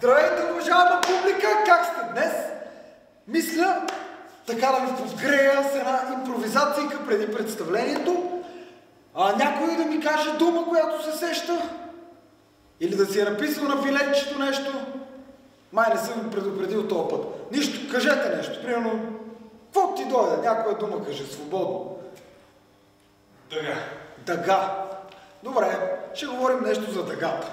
Здравейте, уважаема публика! Как сте днес? Мисля така да ви подгрея с една импровизацийка преди представлението. Някой да ми каже дума, която се сеща? Или да си е написал на билетчето нещо? Май не съм ви предупредил този път. Нищо, кажете нещо. Примерно, какво ти дойде? Някоя дума каже, свободно. Дъга. Дъга. Добре, ще говорим нещо за дъгата.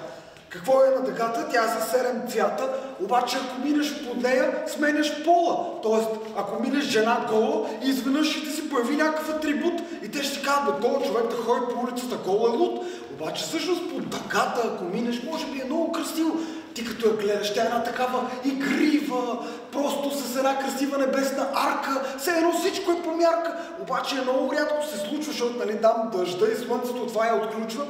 Какво е на дъгата? Тя е за 7 цвята, обаче ако минеш под нея, сменяш пола. Тоест, ако минеш жена гола, изведнъж ще ти се появи някакъв атрибут и те ще кажат, бе, този човек да ходи по улицата гол е луд. Обаче всъщност под дъгата, ако минеш, може би е много красиво. Ти като я гледаш, тя е една такава игрива, просто с една красива небесна арка, все едно всичко е по мярка. Обаче много рядко се случва, защото нали, там дъжда и слънцето това я отключва.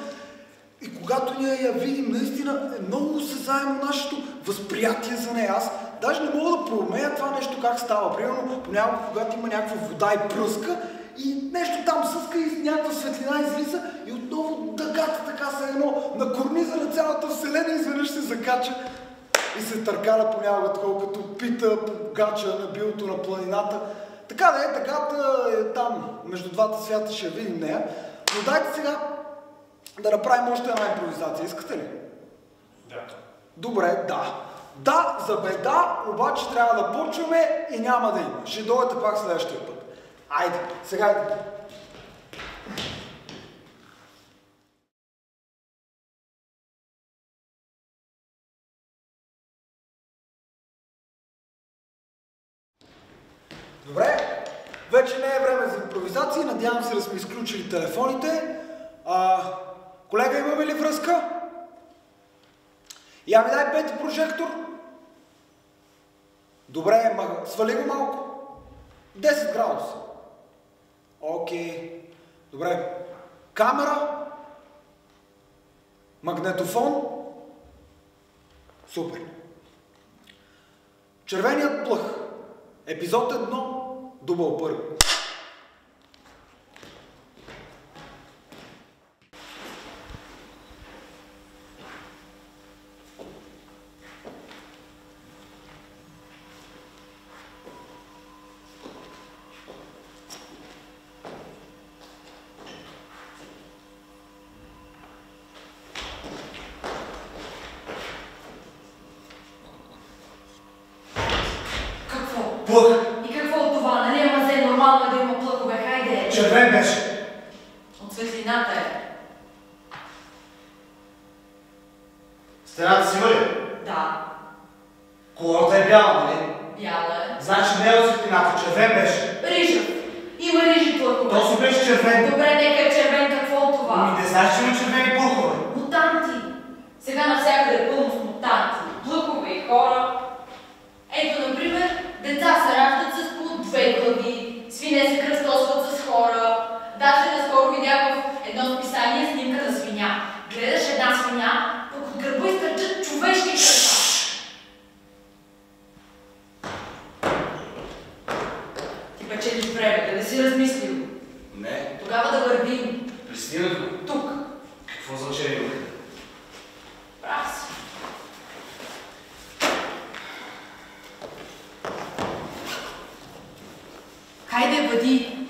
И когато ние я видим, наистина е много осезаемо нашето възприятие за нея. Аз даже не мога да проумея това нещо как става. Примерно, понякога, когато има някаква вода и пръска, и нещо там съска и някаква светлина излиза и отново дъгата така се едно на корниза на цялата вселена изведнъж се закача и се търкаля понякога такова като пита по гача на билото на планината. Така да е, дъгата е там, между двата свята ще видим нея. Но дайте сега да направим още една импровизация. Искате ли? Да. Добре, да. Да, за беда, обаче трябва да почваме и няма да има. Ще дойдете пак следващия път. Айде, сега идете. Добре, вече не е време за импровизации. Надявам се да сме изключили телефоните. Колега, имаме ли връзка? Я ми дай пети прожектор. Добре, свали го малко. 10 градуса. Окей. Добре. Камера. Магнетофон. Супер. Червеният плъх. Епизод 1. Дубъл първи. Плъх. И какво от това? Нали е мазе? Нормално е да има плъхове. Хайде. Червен беше. От светлината е. Стената си вали? Да. Колата е бяла, нали? Бяла е. Значи не е от светлината. Червен беше. Рижав. Има рижи плъхове. То си беше червен. Добре, нека е червен. Какво от това? Не знаеш, че има червени плъхове. Мутанти. Сега навсякъде е пълно с мутанти. Плъхове и хора. Ето, например, деца се раждат с по 2 глави, свине се кръстосват с хора. Даже наскоро видях в едно списание снимка на свиня. Гледаш една свиня, пък от гърба изтърчат човешки крака. Ти печелиш време, да не си размислил. Не. Тогава да вървим. Пристигнахме. Тук. Какво значение има? Прав си. Хайде, бъди!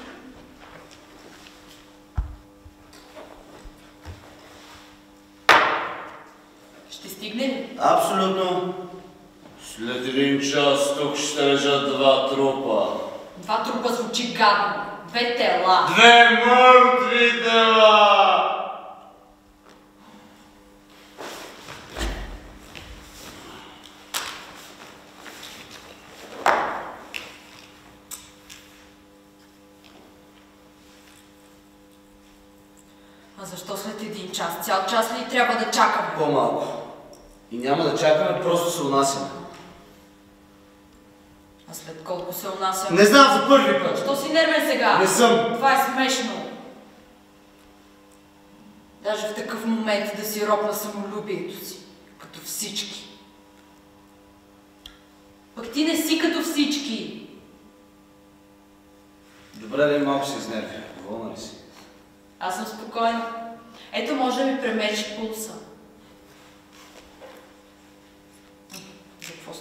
Ще стигне ли? Абсолютно. След 1 час тук ще лежат 2 трупа. 2 трупа звучи гадно. 2 тела. 2 мъртви тела! А защо след 1 час? Цял час ли трябва да чакаме? По-малко. И няма да чакаме, просто се унасяме. А след колко се унасяме? Не знам, за първи път. Що си нервен сега? Не съм. Това е смешно. Даже в такъв момент да си робна самолюбието си. Като всички. Пък ти не си като всички. Добре, да малко се изнервя. Доволна ли си? Аз съм спокойна. Ето може да ми премериш пулса.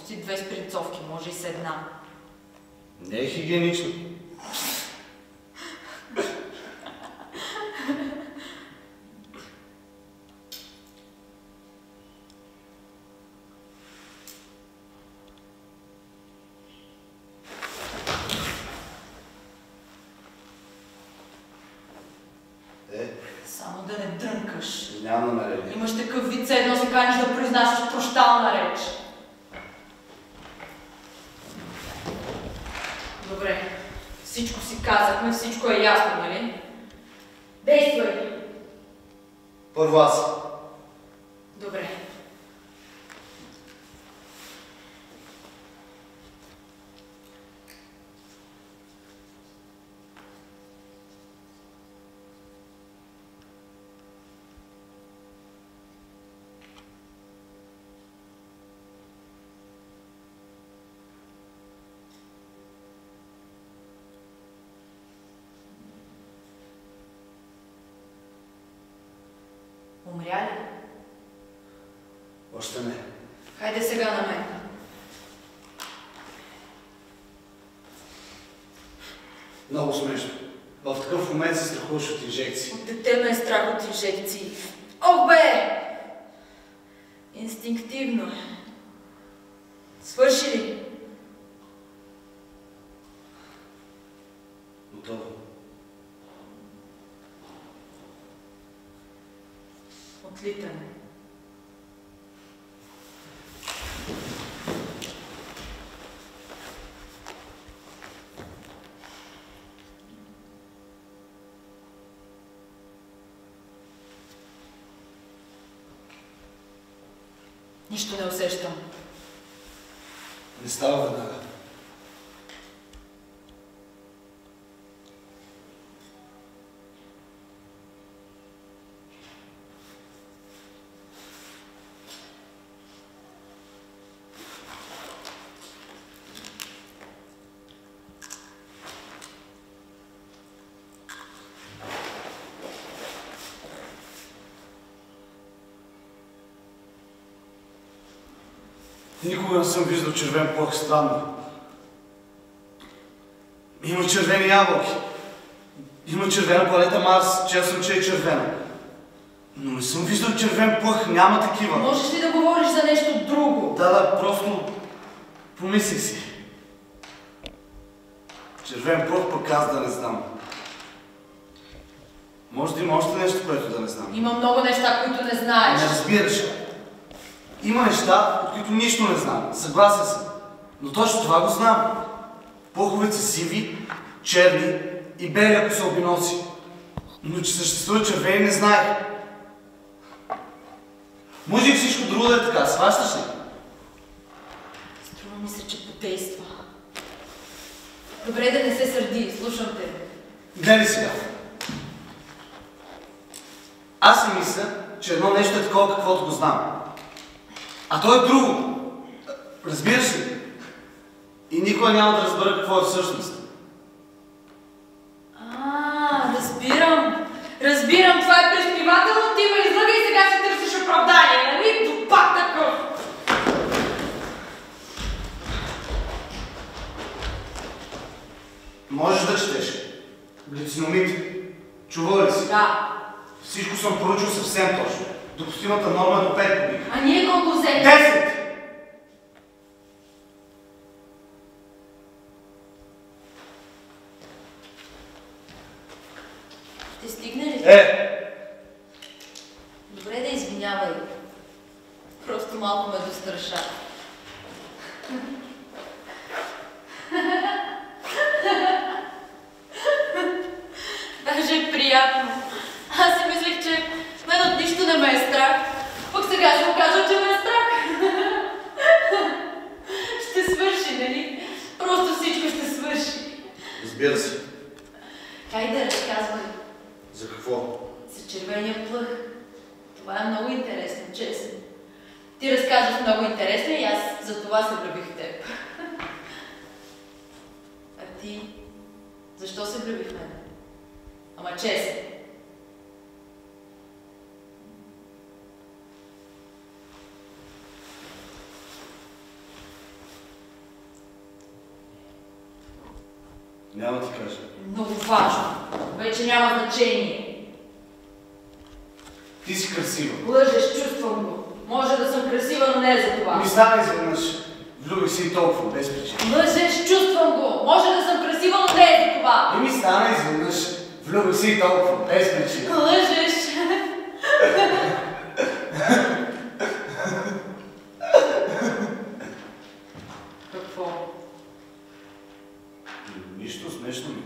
Почти 2 спринцовки, може и с една. Не е хигиенично. Само да не дрънкаш. Няма намерение. Имаш такъв вид, все едно се каниш да произнасяш прощална реч. Добре, всичко си казахме, всичко е ясно, нали? Действай! Първо аз. Добре. Умря ли? Още не. Хайде сега на мен. Много смешно. В такъв момент се страхуваш от инжекции. От дете ме е страх от инжекции. Ох бе! Инстинктивно. Свърши ли? Готово. Отлитане. Нищо не усещам. Не става веднага. Никога не съм виждал червен плъх странно. Има червени ябълки. Има червена планета Марс, често че е червена. Но не съм виждал червен плъх, няма такива. Можеш ли да говориш за нещо друго? Да, просто помислих си. Червен плъх пък аз да не знам. Може да има още нещо, което да не знам. Има много неща, които не знаеш. Не разбираш. Има неща, от които нищо не знам. Съгласен съм. Но точно това го знам. Плъховете са сиви, черни и бели, ако са албиноси. Но че съществуват червени, не знаех. Може и всичко друго да е така. Сващаш ли? Струва ми се, че подейства. Добре, да не се сърди. Слушам те. Гледай сега. Аз си мисля, че едно нещо е такова, каквото го знам. А то е друго. Разбираш ли? И никога няма да разбера какво е всъщност. Разбирам. Разбирам, това е приспивателно, ти ме излъга и сега си търсиш оправдание, нали? Пак такъв. Можеш да четеш. Глициномит. Чува ли си? Да. Всичко съм поръчал съвсем точно. Допустимата норма е до 5 кубика. А ние колко вземем? 10! Ще стигне ли? Добре, да извинявай. Просто малко ме достраша. Даже е приятно. Аз си мислех, че мен от нищо не ме е страх. Пък сега ще окажа, че ме е страх. Ще свърши, нали? Просто всичко ще свърши. Разбира се. Хайде, разказвай. За какво? За червения плъх. Това е много интересно, честно. Ти разказваш много интересно и аз за това се влюбих в теб. А ти? Защо се влюби в мен? Ама честно. Няма ти кажа. Много важно. Вече няма значение. Ти си красива. Лъжеш, чувствам го. Може да съм красива, но не е за това. Ми стана изведнъж. Влюбих се и толкова, без причина. Лъжеш, чувствам го. Може да съм красива, но не е за това. И ми стана изведнъж. Влюбих се и толкова, без причина. Лъжеш. Какво? Нищо смешно ми.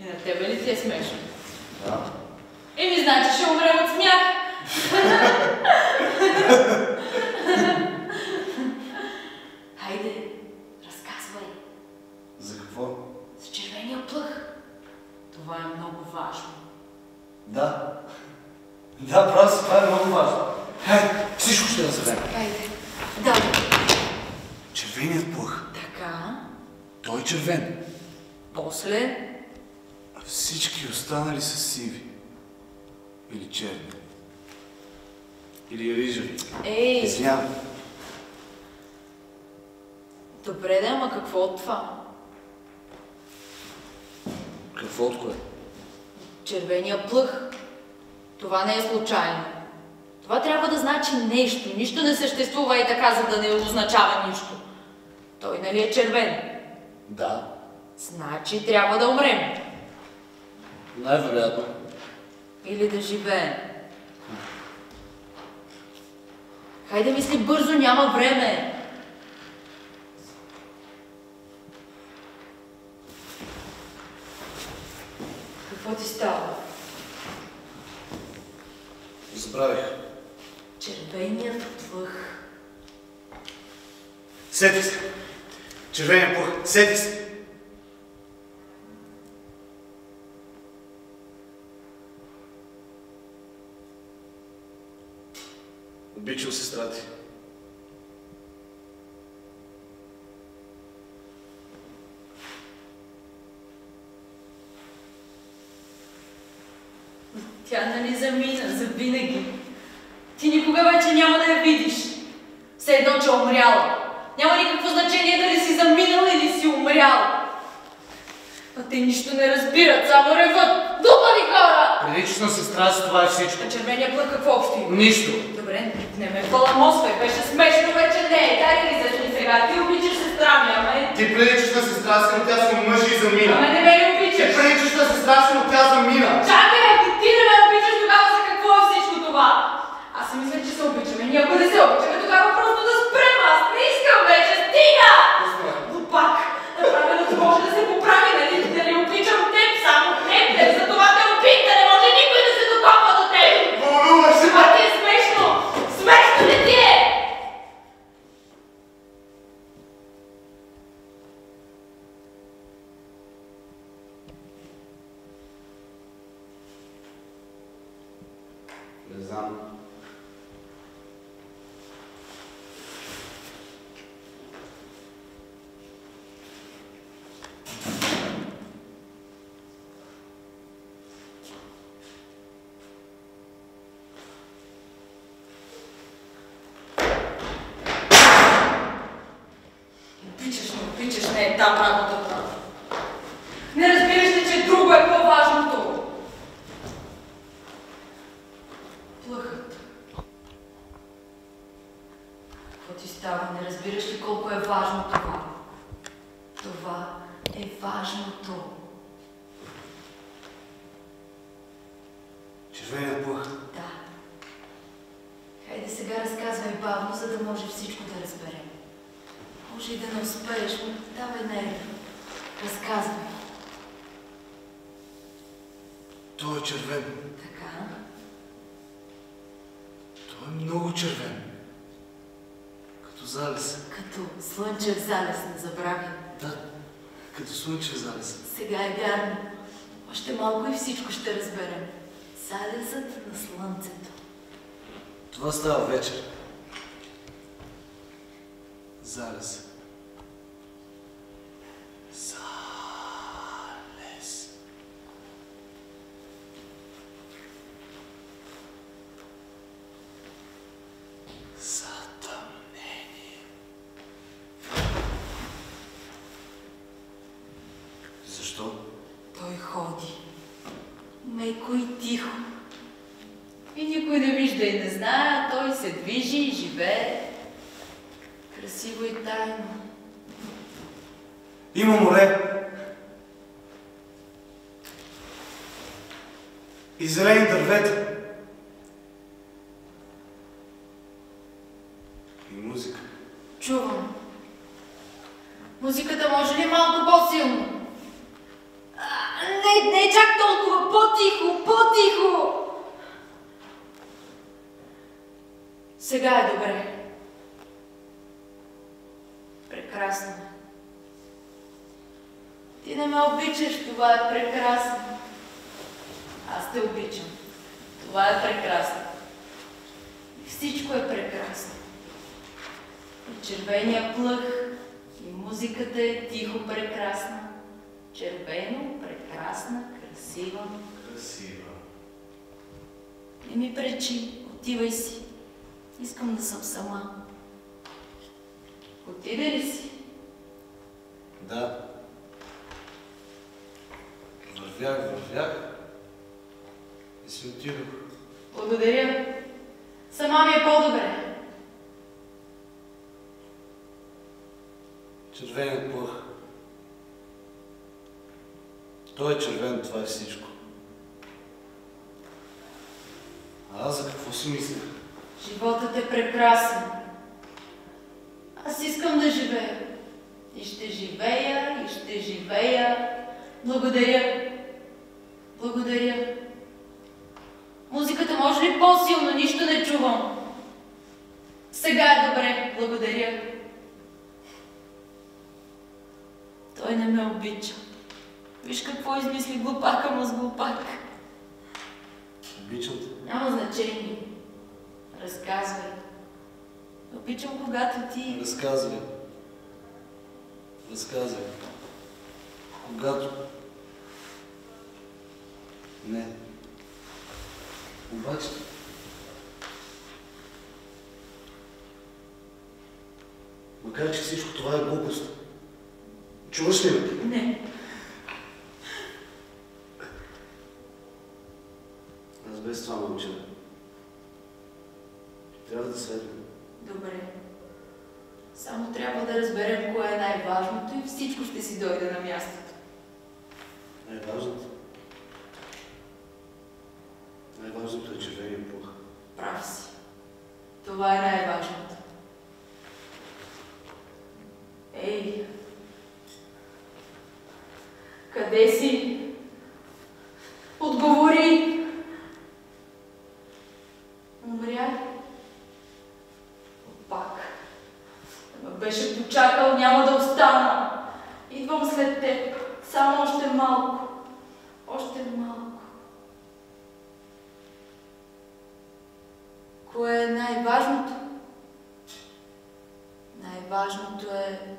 И на тебе ли ти е смешно? Да. Еми, значи ще умрем от смях. Хайде, разказвай. За какво? С червения плъх. Това е много важно. Да. Да, прави си, това е много важно. Хайде, всичко ще разберем. Хайде. Да. Червеният плъх. Така. Той е червен. После. А всички останали са сиви. Или черни. Или рижави. Ей. Извинявай. Добре да, ама какво от това? Какво от кое? Червения плъх. Това не е случайно. Това трябва да значи нещо. Нищо не съществува и така, за да не означава нищо. Той нали е червен? Да. Значи трябва да умрем. Най-вероятно. Или да живеем. Хайде мисли бързо, няма време. Какво ти става? Забравих. Червеният плъх. Сети се. Червеният плъх. Сети се. Обичал сестра ти. Тя нали замина, завинаги. Ти никога вече няма да я видиш. Все едно, че е умряла. Няма никакво значение дали си заминал или си умрял. А те нищо не разбират, само реват. Глупави хора! Приличаш на сестра си, това е всичко. А червения плъх какво общо има? Нищо. Добре, не ме баламосвай, беше смешно, вече не е. Дай ли зашли сега? Ти обичаш сестра ми, ама е... Ти приличаш на сестра си, но тя си мъж и замина. Ама не ме ли обичаш? Ти приличаш на сестра си, но тя замина. Чакай, ако ти не ме обичаш, тогава за какво е всичко това? Аз си мисля, че се обичаме. Ние ако не се обичаме, тогава просто да спрем. Аз не искам вече. Стига! Глупак! Направеното може да се поправи, нали? Дали обичам теб, само теб. За това те обичам, да не може никой да се докопа до теб. Вълнуваш се! А ти е смешно! Смешно ли ти е? Не знам. Обичаш, не е там работата. Не разбираш ли, че друго е по-важното? Плъхът. Какво ти става? Не разбираш ли колко е важно това? Това е важното. Червеният плъх. Да. Хайде сега разказвай бавно, за да може всичко да разберем. Може и да не успееш, но давай нерви. Разказвай. Той е червен. Така. Той е много червен. Като залез. Като слънчев залез, не забравяй. Да, като слънчев залез. Сега е вярно. Още малко и всичко ще разберем. Залезът на слънцето. Това става вечер. Залез. Залез. Затъмнение. меко и тихо. И никой не вижда и не знае, а той се движи и живее. Красиво и тайно. Има море. И зелени дървета. И музика. Чувам. Музиката може ли малко по-силно? Не чак толкова. По-тихо, по-тихо. Сега е добре. Прекрасно. Ти не ме обичаш, това е прекрасно. Аз те обичам. Това е прекрасно. И всичко е прекрасно. И червения плъх, и музиката е тихо прекрасна. Червено, прекрасна, красива. Красива. Не ми пречи, отивай си. Искам да съм сама. Отиде ли си? Да. Вървях и си отидох. Благодаря. Сама ми е по-добре. Червеният плъх. Той е червен, това е всичко. А аз за какво си мислех? Животът е прекрасен. Аз искам да живея. И ще живея, и ще живея. Благодаря. Благодаря. Музиката може ли по-силно? Нищо не чувам. Сега е добре. Благодаря. Той не ме обича. Виж какво измисли глупака му с глупак. Обичам те. Няма значение. Разказвай. Обичам, когато ти... Разказвай. Когато... Не. Обаче... Макар че всичко това е глупост. Чуваш ли ме? Не. Аз без това мълча. Трябва да следвам. Добре. Само трябва да разберем кое е най-важното и всичко ще си дойде на мястото. Най-важното? Най-важното е червения плъх. Прав си. Това е най-важното. Ей! Къде си? Отговори! Умря ли? Пак. Да ме беше почакал, няма да остана. Идвам след теб. Само още малко. Още малко. Кое е най-важното? Най-важното е...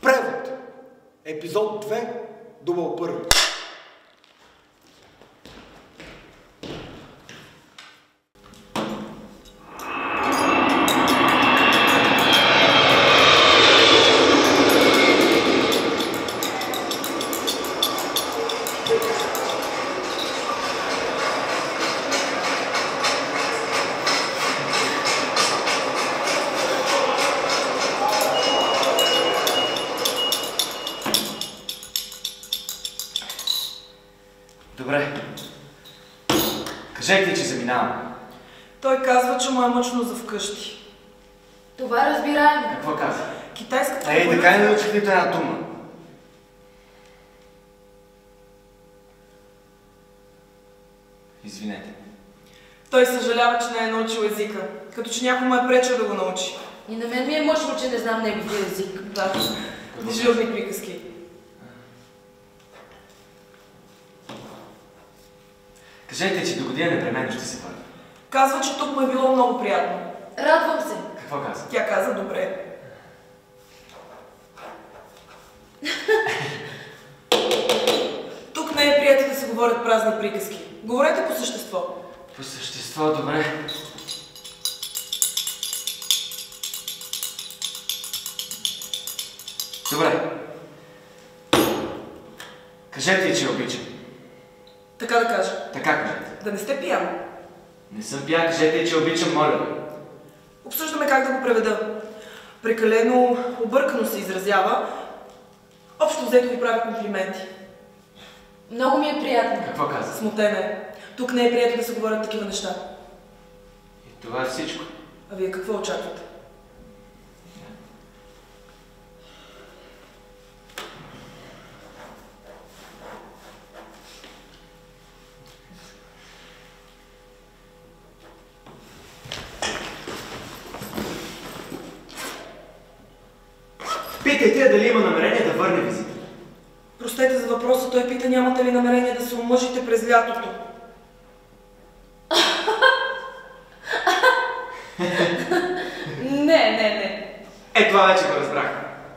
Превод. Епизод 2, дубъл 1. Добре. Кажете, че заминаваме. Той казва, че му е мъчно за вкъщи. Това разбираемо. Какво каза? Китайската Ей, революция- така и не научих нито една дума. Извинете. Той съжалява, че не е научил езика. Като че някой му е пречил да го научи. И на мен ми е мъчно, че не знам неговия език. Да, дежурни приказки. Кажете, че до година непременно ще се върна. Казва, че тук му е било много приятно. Радвам се. Какво каза? Тя каза добре. Тук не е приятел да се говорят празни приказки. Говорете по същество. По същество, добре. Добре. Кажете, че я обичам. Така да кажа. Така кажете. Да не сте пиян. Не съм пиян, кажете, че я обичам, моля ви. Обсъждаме как да го преведа. Прекалено объркано се изразява. Общо взето ви прави комплименти. Много ми е приятно. Какво каза? Смутена е. Тук не е приятно да се говорят такива неща. И това е всичко. А вие какво очаквате? Питайте я дали има намерение да върне визита. Простете за въпроса, той пита нямате ли намерение да се омъжите през лятото. Не. Е, това вече го разбрах.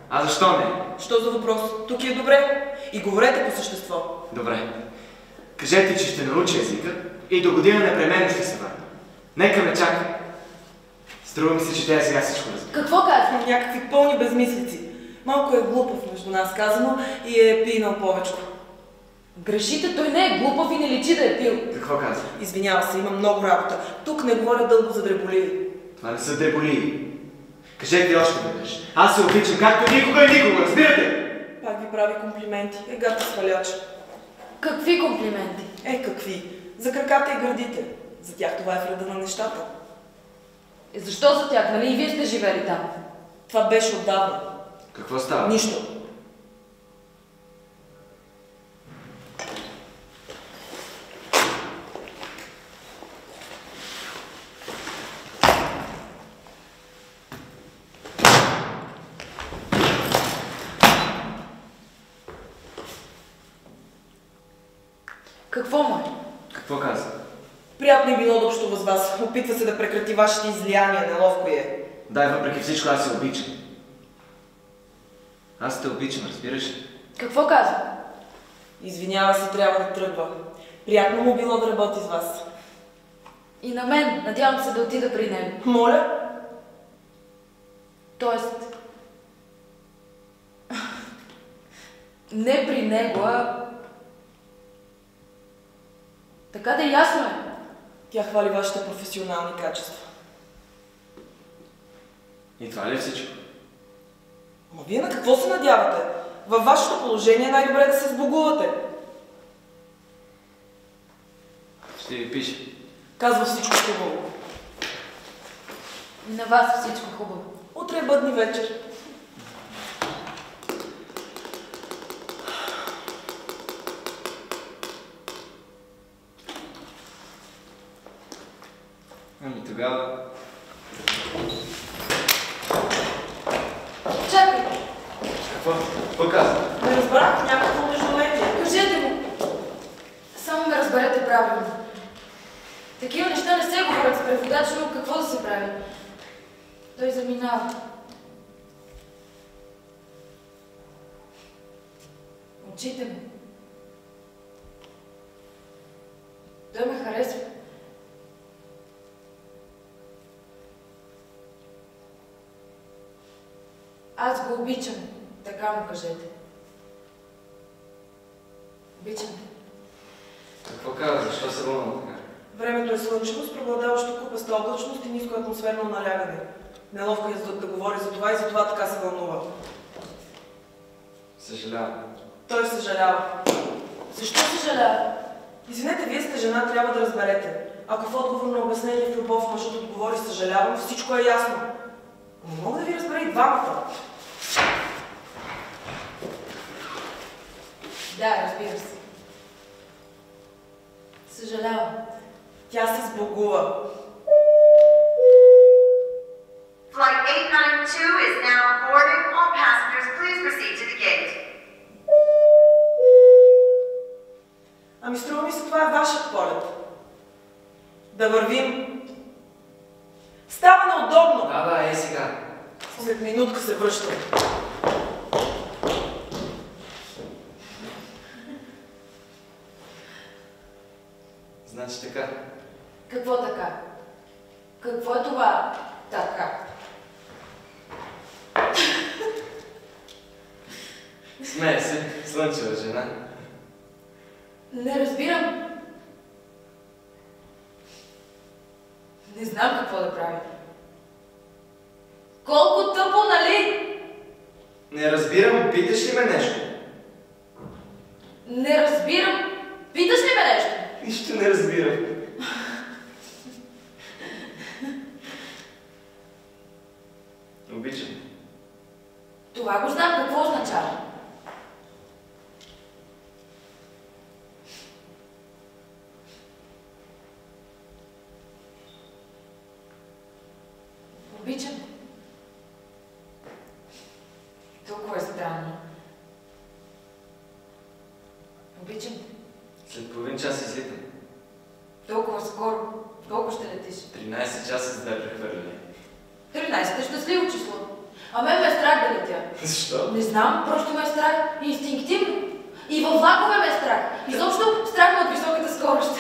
А защо не? Що за въпрос? Тук е добре. И говорете по същество. Добре. Кажете, че ще науча езика и до година непременно ще се върна. Нека ме чака. Струва ми се, че тя сега всичко разбира. Какво казвам? Някакви пълни безмислици. Малко е глупав между нас казано и е пинал повечко. Грешите, той не е глупав и не личи да е пил. Какво казва? Извинява се, има много работа. Тук не говоря дълго за дреболии. Това не са дреболии. Кажете още веднъж. Аз се обичам както никога и никога, разбирате? Пак ви прави комплименти. Егата сваляч. Какви комплименти? Какви? За краката и гърдите. За тях това е вреда на нещата. Защо за тях? Нали и вие сте живели там? Това беше отдавна. Какво става? Нищо. Какво му е? Какво каза? Приятно е било да общува с вас. Опитва се да прекрати вашите излияния. Неловко е. Дай, въпреки всичко, аз се обичам. Аз те обичам, разбираш ли? Какво казва? Извинява се, трябва да тръгва. Приятно му било да работи с вас. И на мен. Надявам се да отида при него. Моля? Тоест... не при него, а... Така да е ясно е. Тя хвали вашите професионални качества. И това ли е всичко? Но вие на какво се надявате? Във вашето положение най-добре да се сбогувате. Ще ви пише. Казва всичко хубаво. На вас всичко хубаво. Утре е бъдни вечер. Ами тогава... Чакай! Какво каза? Не разбрах някакво междуметие. Кажете му! Само ме разберете правилно. Такива неща не се говорят с преводач, но какво да се прави? Той заминава. Очите му. Той ме харесва. Аз го обичам. Така му кажете. Обичам те. Какво каза? Защо се вълна така? Времето е слънчево с преобладаващо купеста облачност и ниско атмосферно налягане. Неловко е да говори за това и затова така се вълнува. Съжалявам. Той съжалява. Защо съжалява? Извинете, вие сте жена, трябва да разберете. Ако в отговор на обяснение в любов мъжът отговори съжалявам, всичко е ясно. Не мога да ви разбера и двамата. Да, разбира се. Съжалявам. Тя се сбогува. Flight 892 is now boarding. All passengers, please proceed to the gate. Ами струва ми се, това е вашият полет. Да вървим. Става неудобно. Да, сега. След минутка се връщам. Значи така. Какво така? Какво е това така? Смее се, слънчева жена. Не разбирам. Не знам какво да правя. Колко тъпо, нали? Не разбирам, питаш ли ме нещо? Не разбирам. Питаш ли ме нещо? Нищо не разбирам. Обичам. Това го знам. Какво означава? Обичам. Толкова е странно. Обичам. След половин час излитам. Толкова скоро. Колко ще летиш? 13 часа за да прехвърляне. 13 е щастливо число. А мен ме е страх да летя. Защо? Не знам, просто ме е страх. Инстинктивно. И във влакове ме е страх. Изобщо страх ме от високата скорост.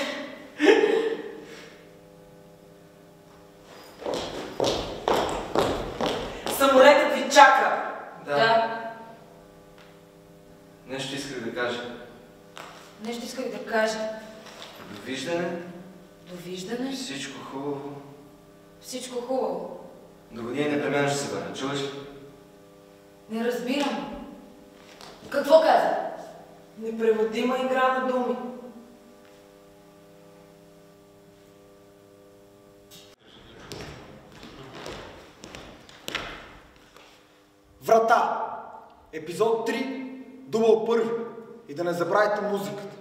Самолетът ви чака. Да. Нещо исках да кажа. Нещо исках да кажа. Довиждане. Довиждане. Всичко хубаво. Всичко хубаво. До година непременно ще се върна. Чуваш ли? Не разбирам. Какво каза? Непреводима игра на думи. Врата. Епизод 3. Дубъл първи. И да не забравяйте музиката.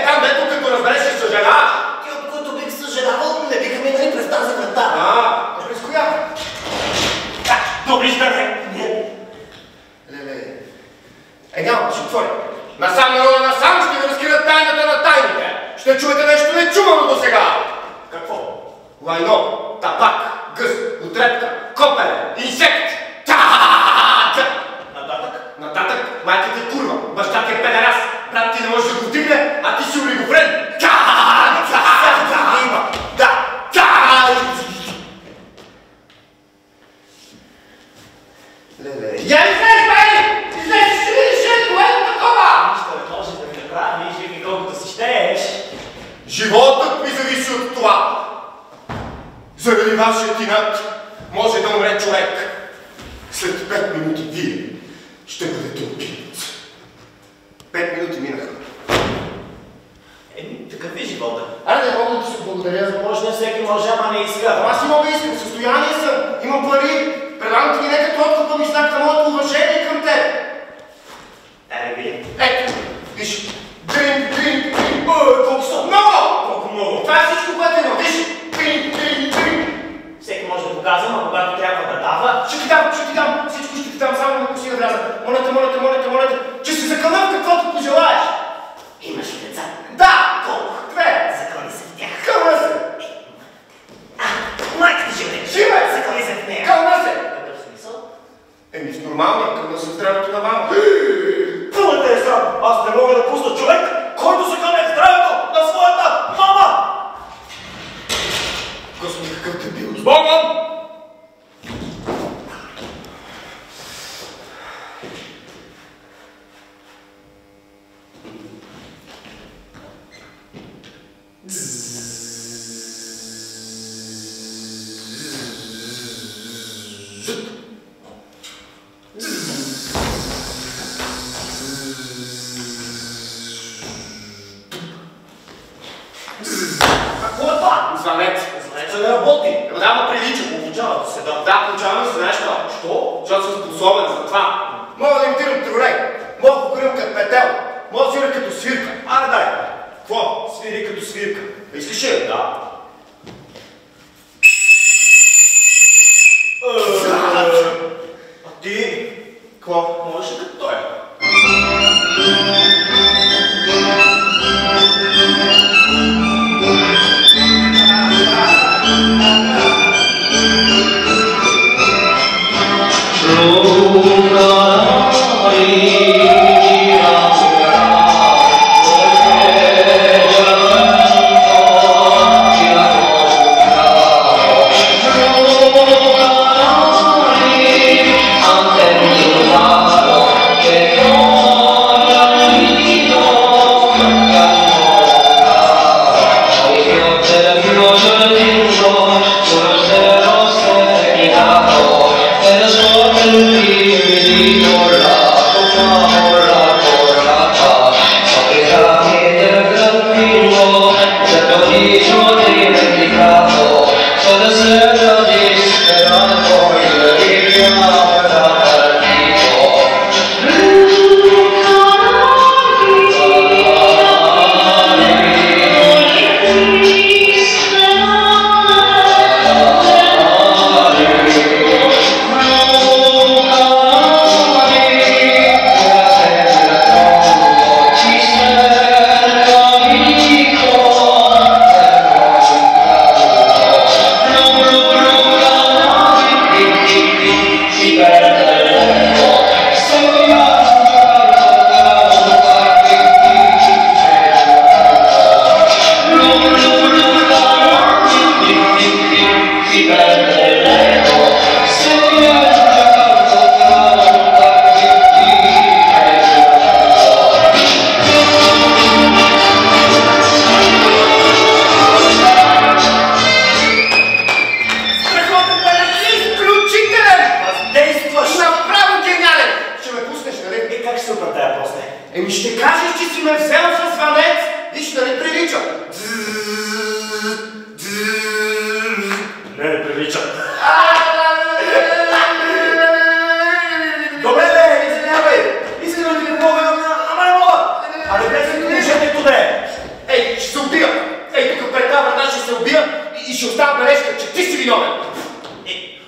Там, дето като разбереш Няма да ще отворя. Насам народа насам ще ви разкрият тайната на тайните. Ще чуете нещо нечувано до сега. Какво? Лайно, тапак, гъс, отрепка, копеле, инсект. Нататък, майка ти е курва, баща ти е педерас, брат ти не може да го вдигне, а ти си олигофрен. Я излез, бе! Излез и ще видиш кое е такова! Нищо не може да ми направи, живи колкото си щееш. Животът ми зависи от това. Заради вашия инат може да умре човек. След 5 минути вие ще бъдете убиец. 5 минути минаха. Такъв е живота. Аре, не мога да ти се благодаря за Може не всеки може, ама не иска. Ама аз и мога искам, в състояние съм, имам пари. Предавам ти ги не като откупа ми знак на моето уважение към теб. Вие. Ето, виж. Дрин. Колко са? Много! Колко много? Това е всичко, което има. Виж. Дрин. Всеки може да показвам, а когато трябва да дава. Ще ти дам. Всичко ще ти дам, само да си да вляза. Молете, че си закълна в каквото пожелаеш. Имаш ли деца? Да! Колко? 2. Закълни се в тях. Кълна се. Майка ти живе. Живе! Закълни се в нея. Кълна се. Какъв смисъл? В нормалния, кълна се здравето на мама. Пълната е срам! Аз не мога да пусна човек, който се кълне в здравето на своята мама! Господи, какъв дебил. С Богом! Звънец. Звънеца не работи. Да, ма прилича. Получава се да. Да, получавам се, знаеш това. Що? Защото съм способен за това. Мога да имитирам тролей. Мога да покорим като петел. Мога да свиря като свирка. Аре дай. Какво? Свири като свирка. Искаш ли? Да. А ти? Какво? Можеш ли като той?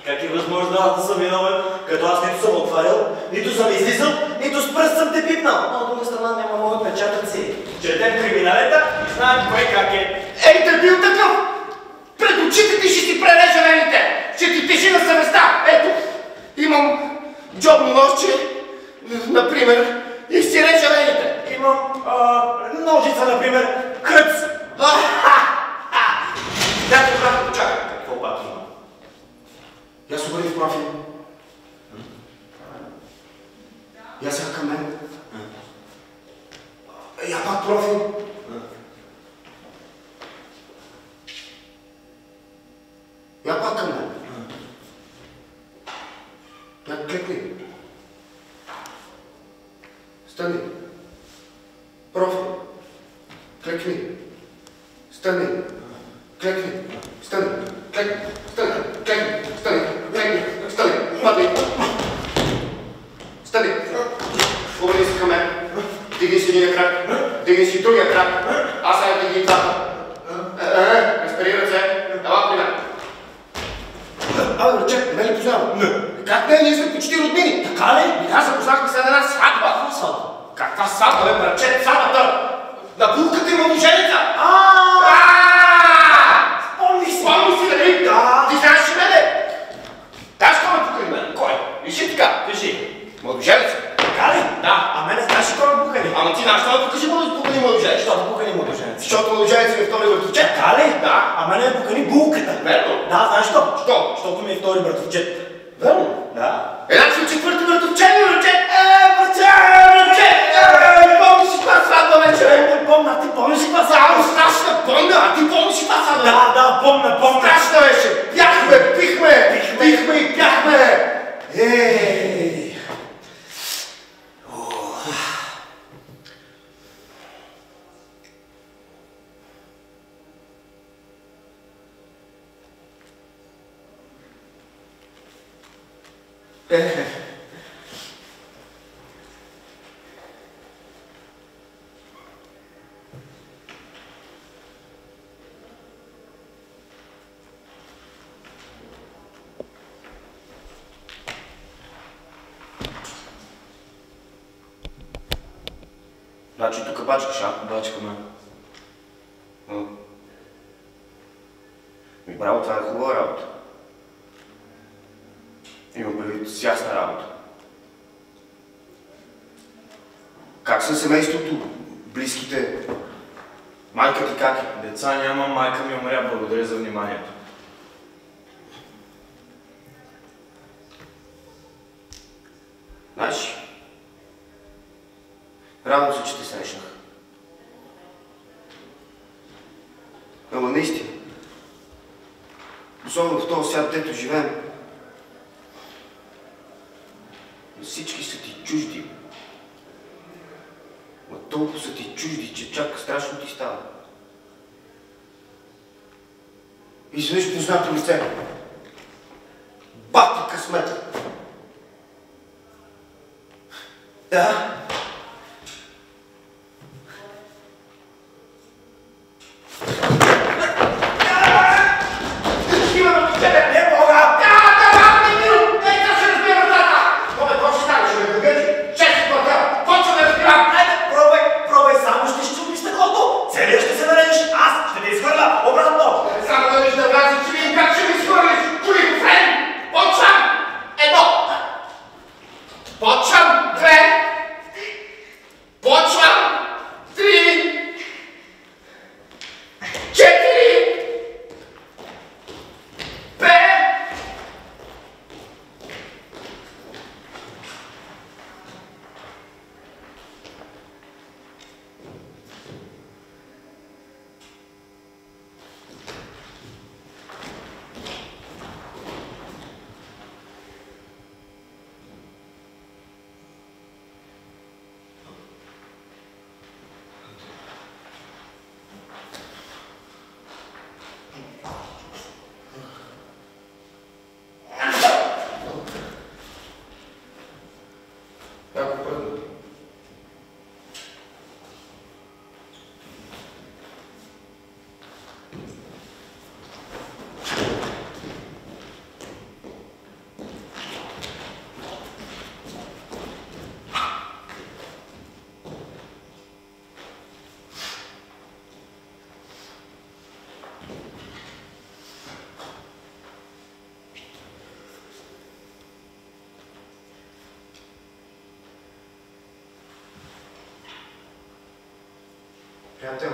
Как е възможно аз да съм виновен, като аз нито съм отварял, нито съм излизал, нито с пръст съм те пипнал? знаем кой как е. Ей, да бил такъв! Пред очите ти ще си прережа вените! Ще ти тежи на съвестта! Ето, имам джобно ножче, например, и си режа вените. Имам ножица, например, кръц. Дайте, брат, почакай. Какво пак има? Я се обърни в профил. Я сега към мен. Я пак профил. Я пак към мен. Я кликни. Стани. Профил. Кликни. Стани. Кликни. Стани. Кликни. Стани. Кликни. Стани. Кликни. Стани. Падни. Стани. Обърни се към мен. Дигни си един крак. Дигни си другия крак. Аз сега дигни двата. Разпери ръце. Ела при мен. Абе, ръче, не ли познавам? Не. Как не? Ние сме почти роднини. Така ли? Аз запознахме се на една сватба. Каква сватба? Каква сватба, бе, братче? Сватбата на булката и младоженица. Спомни си, нали? Да. Ти знаеш ли мене? Знаеш кой ме покани мен? Кой? Вижи така. Кажи. Младоженица. Така ли? Да. А мене знаеш ли кой ме покани? Ама ти знаеш, да покажи покани младоженица. Защо да покани младоженица? Защото младоженица ми е втори братовчет. Така ли? Да. А мене ме покани булката. Верно. Да, знаеш що? Що? Защото ми е втори братовчет. Верно? Да. Значи четвърти братовчет ми братчет. Братчет! Не помниш ли каква сватба вече? Не помня, ти помниш ли каква сватба? Страшна помня, а ти помниш ли каква сватба? Да, помня. Страшна беше. Пяхме, пихме и пяхме. Ей! Значи тук бачкаш, а? Бачкаме. Браво, това е хубава работа. Имам предвид с ясна работа. Как са семейството? Близките? Майка ти как е? Деца няма, майка ми умря. Благодаря за вниманието. Знаеш, радвам се, че те срещнах. Ама наистина, особено в този свят, дето живеем, всички са ти чужди. Ма толкова са ти чужди, че чак страшно ти става. И изведнъж познато лице. Бах ти късмета! Да. Приятел,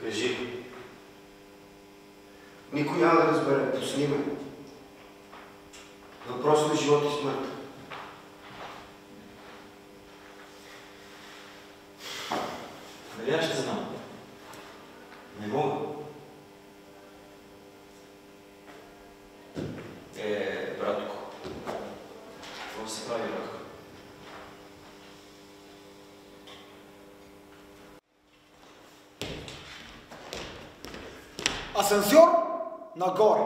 кажи. Никой няма да разбере, пусни ме. Въпросът е живот и смърт. Нали аз ще знам? Не мога. Братко. Какво се прави, братко? Асансьор нагоре.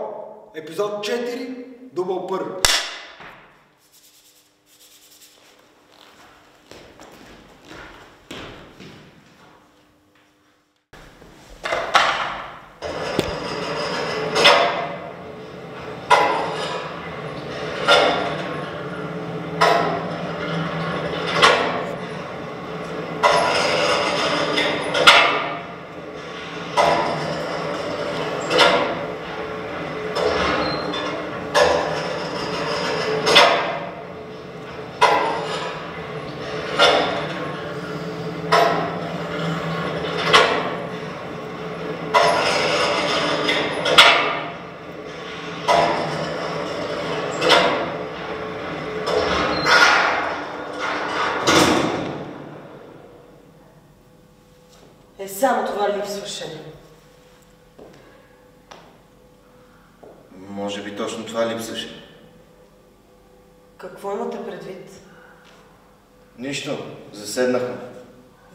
Епизод 4, дубъл 1. Само това липсваше. Може би точно това липсваше. Какво имате предвид? Нищо. Заседнахме.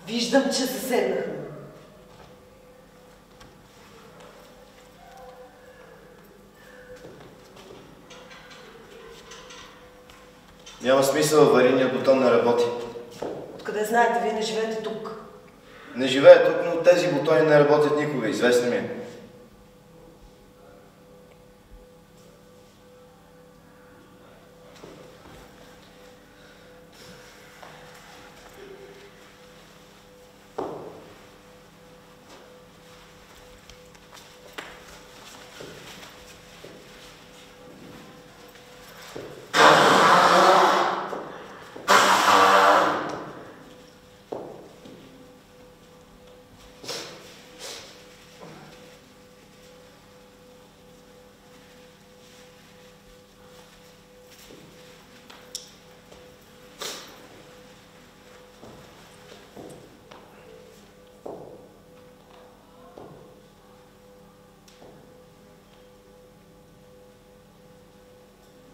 Виждам, че заседнахме. Няма смисъл, аварийният бутон не работи. Откъде знаете, вие не живеете тук? Не живея тук, но тези бутони не работят никога, известно ми е.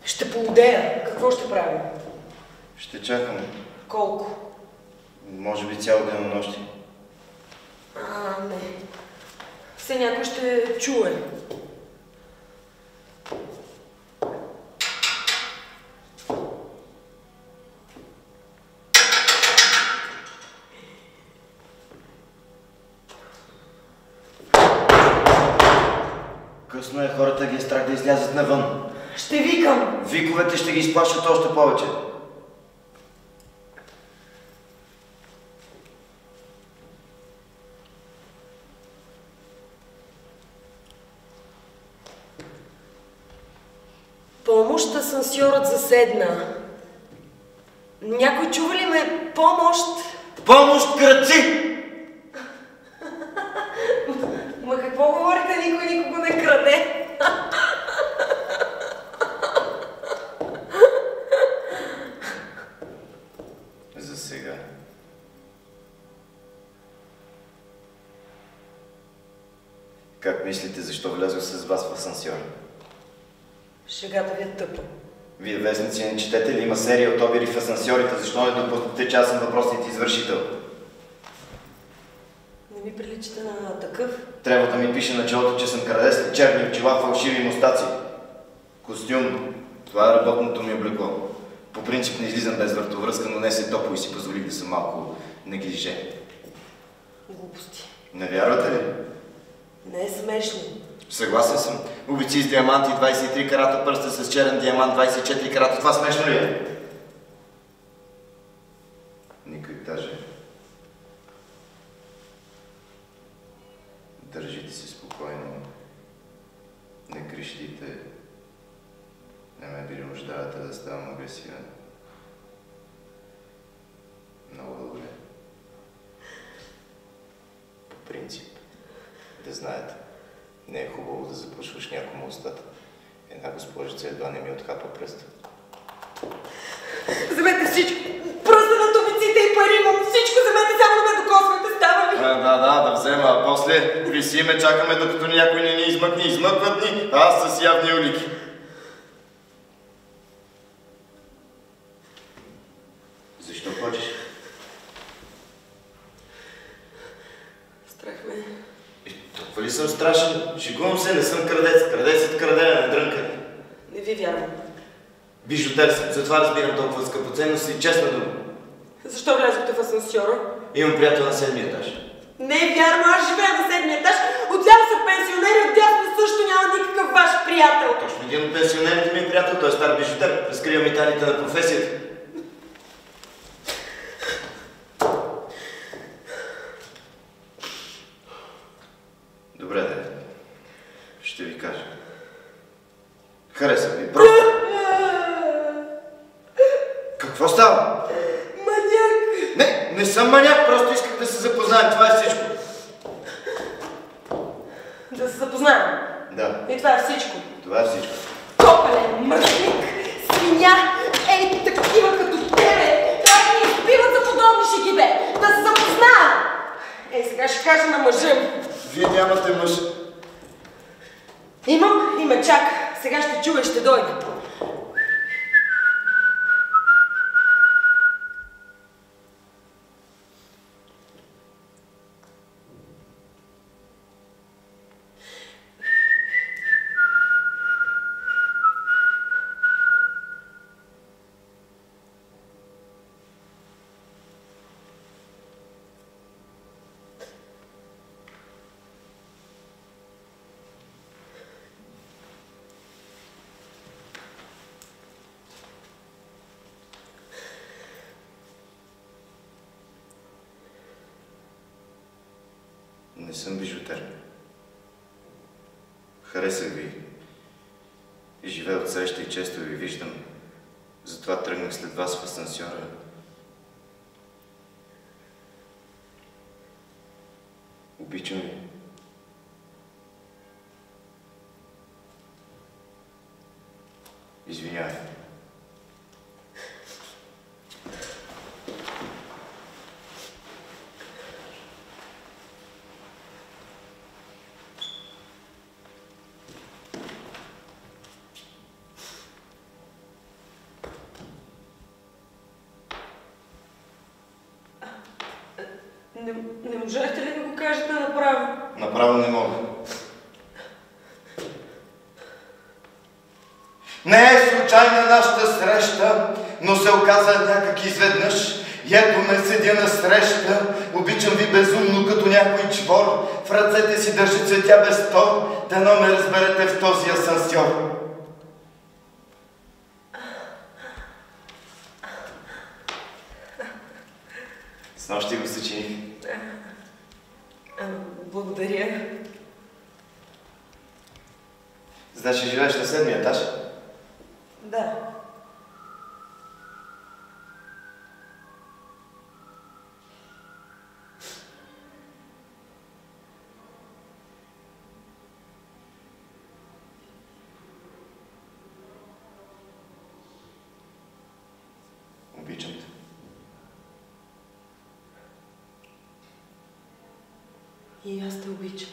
Ще поудея. Какво ще правим? Ще чакаме. Колко? Може би цял денонощие. Не. Все някой ще чуе. Късно е, хората ги е страх да излязат навън. Ще викам! Виковете ще ги изплашат още повече. Помощ, асансьорът заседна. Някой чува ли ме? Помощ! Помощ, крадци! Ма какво говорите? Никой никого не краде. За сега. Как мислите, защо влязох с вас в асансьора? Шегата ви е тъпа. Вие вестници не четете ли? Има серия от обири в асансьорите. Защо не допуснете, че аз съм въпросният извършител? Не ми приличате на такъв. Трябва да ми пише на челото, че съм крадес, черни очила, фалшиви мустаци. Костюм. Това е работното ми облекло. По принцип не излизам без въртовръзка, но днес е топло и си позволих да съм малко неглиже. Глупости. Не вярвате ли? Не е смешно. Съгласен съм. Убийци с диаманти, 23 карата пръста с черен диамант, 24 карата. Това смешно ли е? Никой даже. Държите се спокойно. Не крещите. Не ме принуждавате да ставам агресивен. Много добре. принцип. Да знаете, не е хубаво да запушваш някому устата. Една госпожица едва не ми отхапа пръста. Вземете всичко! Просто на тубиците и пари имам! Всичко вземете, само да ме докосвате, става ли? Да взема, а после висиме, чакаме докато някой не ни измъкне, измъкват ни, а аз с явни улики. Защо плачеш? Страх ме. Толкова ли съм страшен? Шегувам се, не съм крадец. Крадецът краде, не дрънка. Не ви вярвам. Бижутер съм, затова разбирам толкова скъпоценност и честна дума. Защо влязохте в асансьора? Имам приятел на 7-ми етаж. Не е вярно, аз живея на 7-ми етаж. Отляво са пенсионери, отдясно също няма никакъв ваш приятел. Точно един от пенсионерите ми е приятел, той е стар бижутер. Разкривам и тайните на професията. Добре, да. Ще ви кажа. Хареса ви, просто. Какво става? Маняк! Не съм маняк, просто исках да се запознаем, това е всичко. Да се запознаем? Да. И това е всичко? Това е всичко. Копелен мъжник, свиня, ей такива като тебе, как ни избиват за подобни шеги, бе! Да се запознаем! Ей, сега ще кажа на мъжа ми. Вие нямате мъж. Имам и ме чака. Сега ще чуя и ще дойде. Не съм бижутер. Харесах ви. Живея от среща и често ви виждам. Затова тръгнах след вас в асансьора. Обичам ви. Извинявай. Не можете ли да го кажете направо? Направо не мога. Не е случайна нашата среща, но се оказа някак изведнъж. И ето ме седя на среща, обичам ви безумно като някой чвор. В ръцете си държа цветя без тор, дано ме разберете в този асансьор. Снощи го съчиних. Благодаря. Значи живееш на 7-ми етаж? Да. Обичам те. И аз те обичам.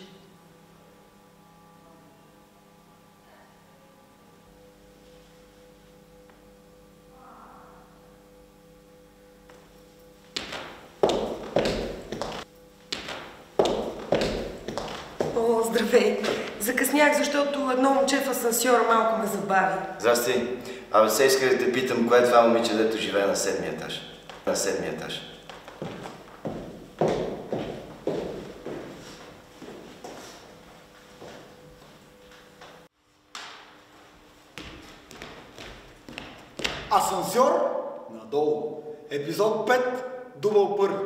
О, здравей! Закъснях, защото едно момче в асансьора малко ме забави. Здрасти. Абе се иска да те питам, кое е това момиче, дето живее на 7-ми етаж? На 7-ми етаж. Асансьор надолу. Епизод 5, дубъл първи.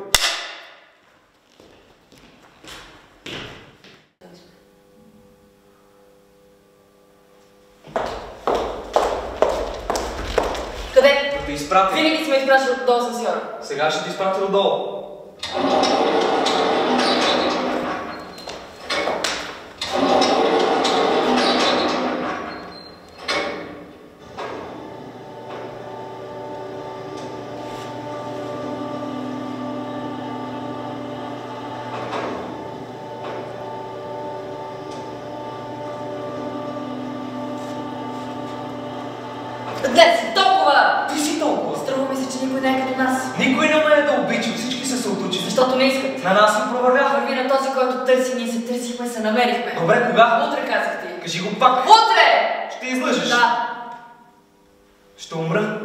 Къде? Да те изпратя. Винаги сме изпращали до асансьора. Сега ще ти изпратя отдолу. Днес си толкова! Ти си толкова. Струва ми се, че никой не е като нас. Никой не ме да обича, всички са се отучили. Защото не искат. На нас ни провървяха. Върви на този, който търси, ние се търсихме, се намерихме. Добре, кога? Утре казах ти. Кажи го пак. Утре! Ще излъжеш. Да. Ще умра.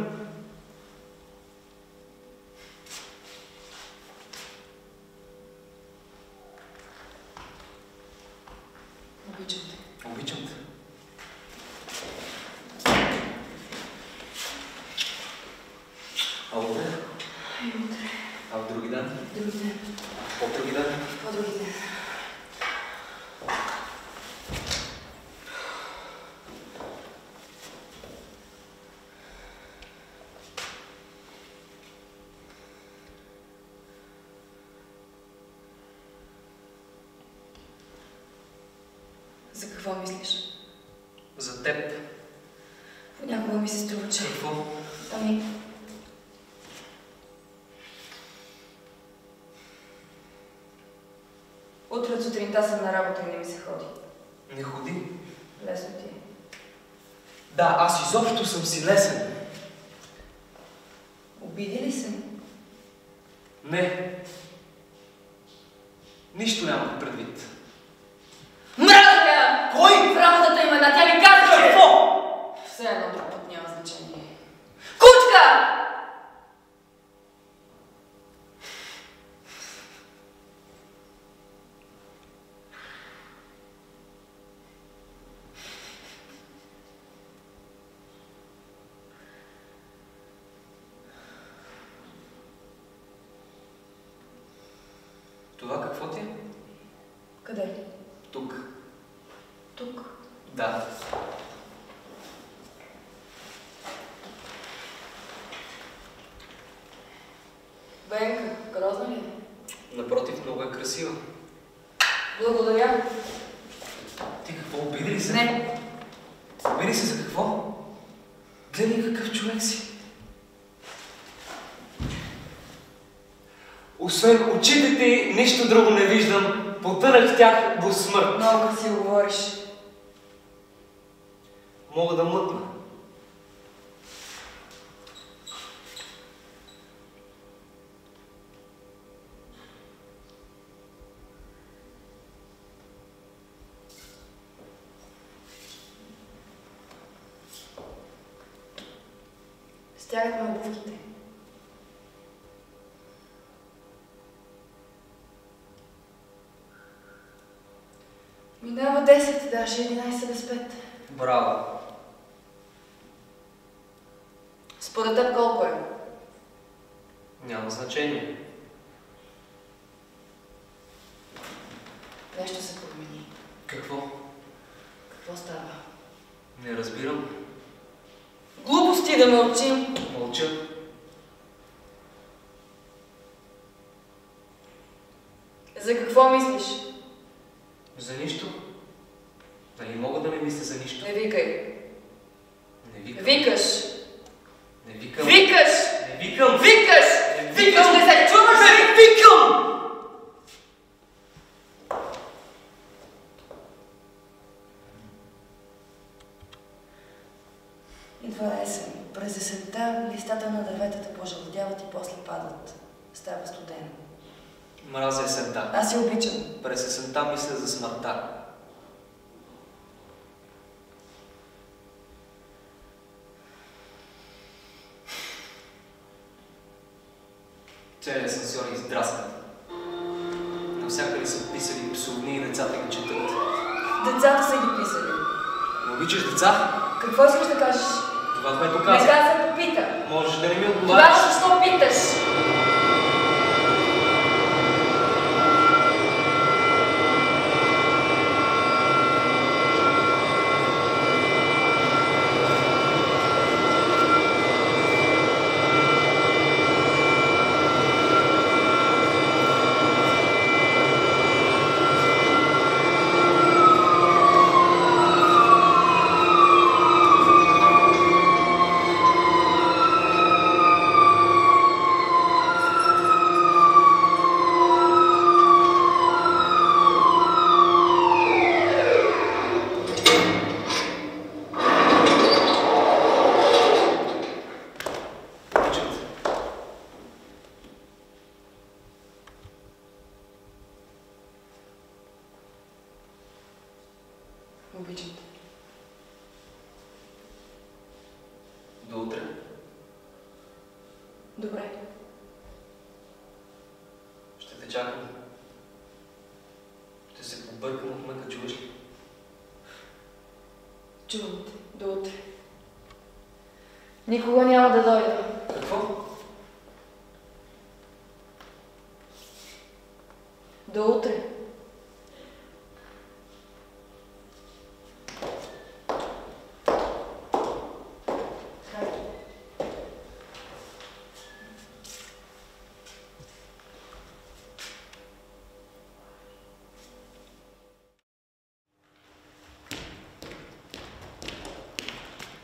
Обичам те. Обичам те. А утре? И утре. А в други ден? Други ден. По-други ден? По-други ден. За какво мислиш? За теб. Понякога ми се струва, че... Какво? Ами... Утре от сутринта съм на работа и не ми се ходи. Не ходи. Лесно ти е. Да, аз изобщо съм си лесен. Обиди ли се? Не. Нищо нямах предвид. Мразя! Кой? В работата има една, тя ми каза, че... Какво? Все едно друг път няма значение. Кучка! Това какво ти е? Къде? Тук. Тук. Да. Бенка, грозна ли е? Напротив, много е красива. Благодаря. Ти какво, обиди ли се? Не. Обиди се за какво? Гледай какъв човек си. Освен очите ти, нищо друго не виждам. Потънах в тях до смърт. Много си говориш. Мога да млъкна. Стягат ме обувките. Минава 10, даже 11 без 5. Браво. Според теб колко е? Няма значение. Нещо се промени. Какво? Какво става? Не разбирам. Глупости да мълчим. Мълча. За какво мислиш? За нищо. Нали мога да не мисля за нищо? Не викай. Не викам. Викаш. Не викам. Викаш! Не викам. Викаш! Не Викаш, не се чуваш! Не викам! Идва есен. През есента листата на дърветата пожълтяват и после падат. Става студено. Мразя есента. Аз я обичам. През есента мисля за смъртта. Целият асансьор е издраскан. Навсякъде са писали псовни и децата ги четат. Децата са ги писали. Не обичаш деца? Какво искаш да кажеш? Това, което Не казах. каза, попита. Можеш да не ми отговаряш. Тогава защо питаш? Добре. Ще те чакам. Ще се побъркам от мъка, чуваш ли? Чувам те. До утре. Никога няма да дойда. Какво? До утре.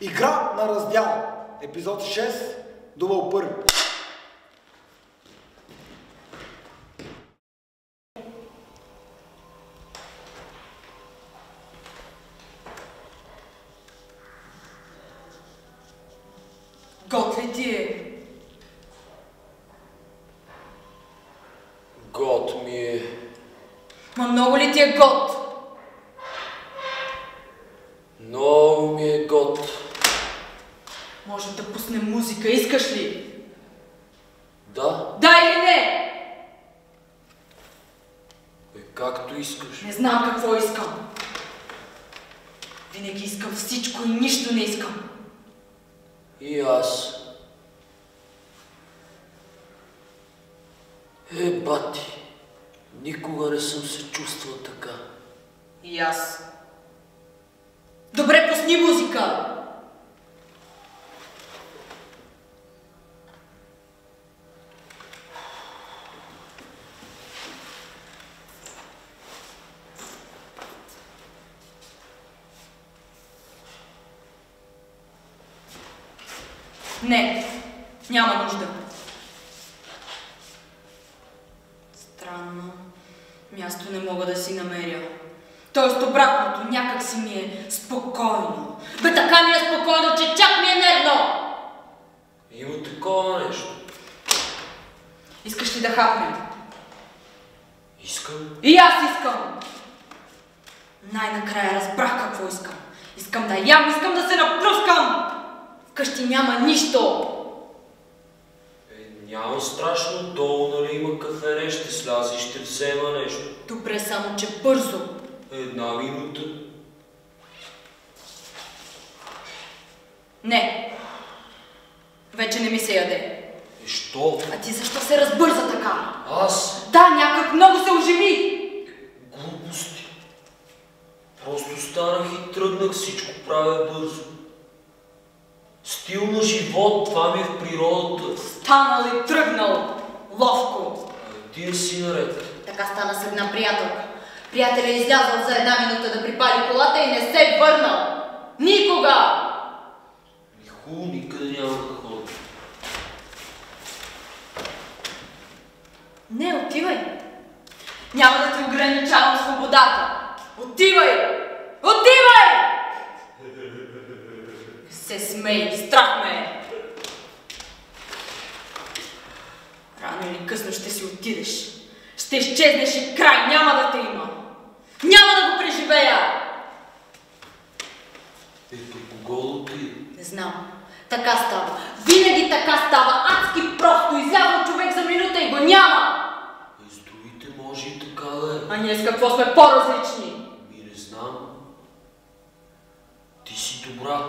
Игра на раздял. Епизод 6. Дубъл първи. Гот ли ти е? Гот ми е. Ма много ли ти е гот? Много ми е гот. Може да пуснем музика, искаш ли? Да, Да или не? както искаш. Не знам какво искам. Винаги искам всичко и нищо не искам. И аз. Бати, никога не съм се чувствал така. И аз. Добре, пусни музика! Не, няма нужда. Странно. Място не мога да си намеря. Тоест обратното, някак си ми е спокойно. Бе, така ми е спокойно, че чак ми е нервно! Има такова нещо. Искаш ли да хапнем? Искам. И аз искам! Най-накрая разбрах какво искам. Искам да ям, искам да се напръскам! Вкъщи няма нищо! Няма страшно, долу нали има кафене, ще сляза и ще взема нещо. Добре, само че бързо. 1 минута. Не. Вече не ми се яде. Що? А ти защо се разбърза така? Аз? Да, някак много се оживи. Глупости. Просто станах и тръгнах, всичко правя бързо. Стил на живот, това ми е в природата. Станал и тръгнал. Ловко. Ти си наред. Така стана с една приятелка. Приятелят е излязъл за 1 минута да припали колата и не се върнал. Никога! Хубаво, никъде няма да ходя. Не, отивай. Няма да ти ограничавам свободата. Отивай! Отивай! Не се смей, страх ме е. Рано или късно ще си отидеш. Ще изчезнеш и край, няма да те има. Няма да го преживея! При кого да отида? Не знам. Така става. Винаги така става. Адски просто. Излязва човек за минута и го няма. С другите може и така да е. А ние с какво сме по-различни? Не знам. Ти си добра.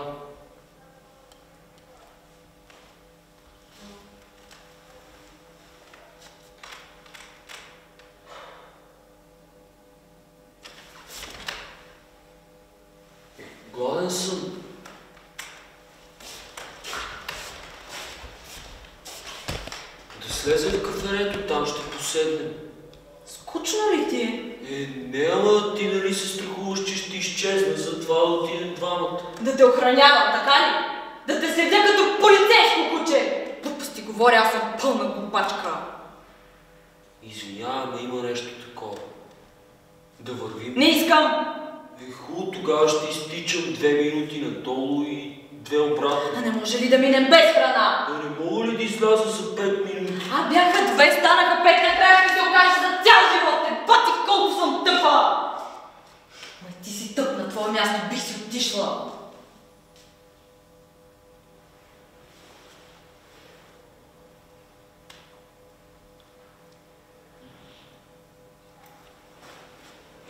Гладен съм. Да слезем в кафенето, там ще поседнем. Скучно ли ти е? Не, ама ти нали се страхуваш, че ще изчезна, затова да отидем двамата. Да те охранявам, така ли? Да те следя като полицейско куче! Глупости говоря, аз съм пълна глупачка. Извинявай, ама има нещо такова. Да вървим? Не искам! Хубаво, тогава ще изтичам 2 минути надолу и 2 обратно. А не може ли да минем без храна? Не мога ли да изляза за 5 минути? А бяха 2, станаха 5, накрая ще се окаже за цял живот. Не пътих колко съм тъпа! Ма ти си тъп, на твое място бих си отишла.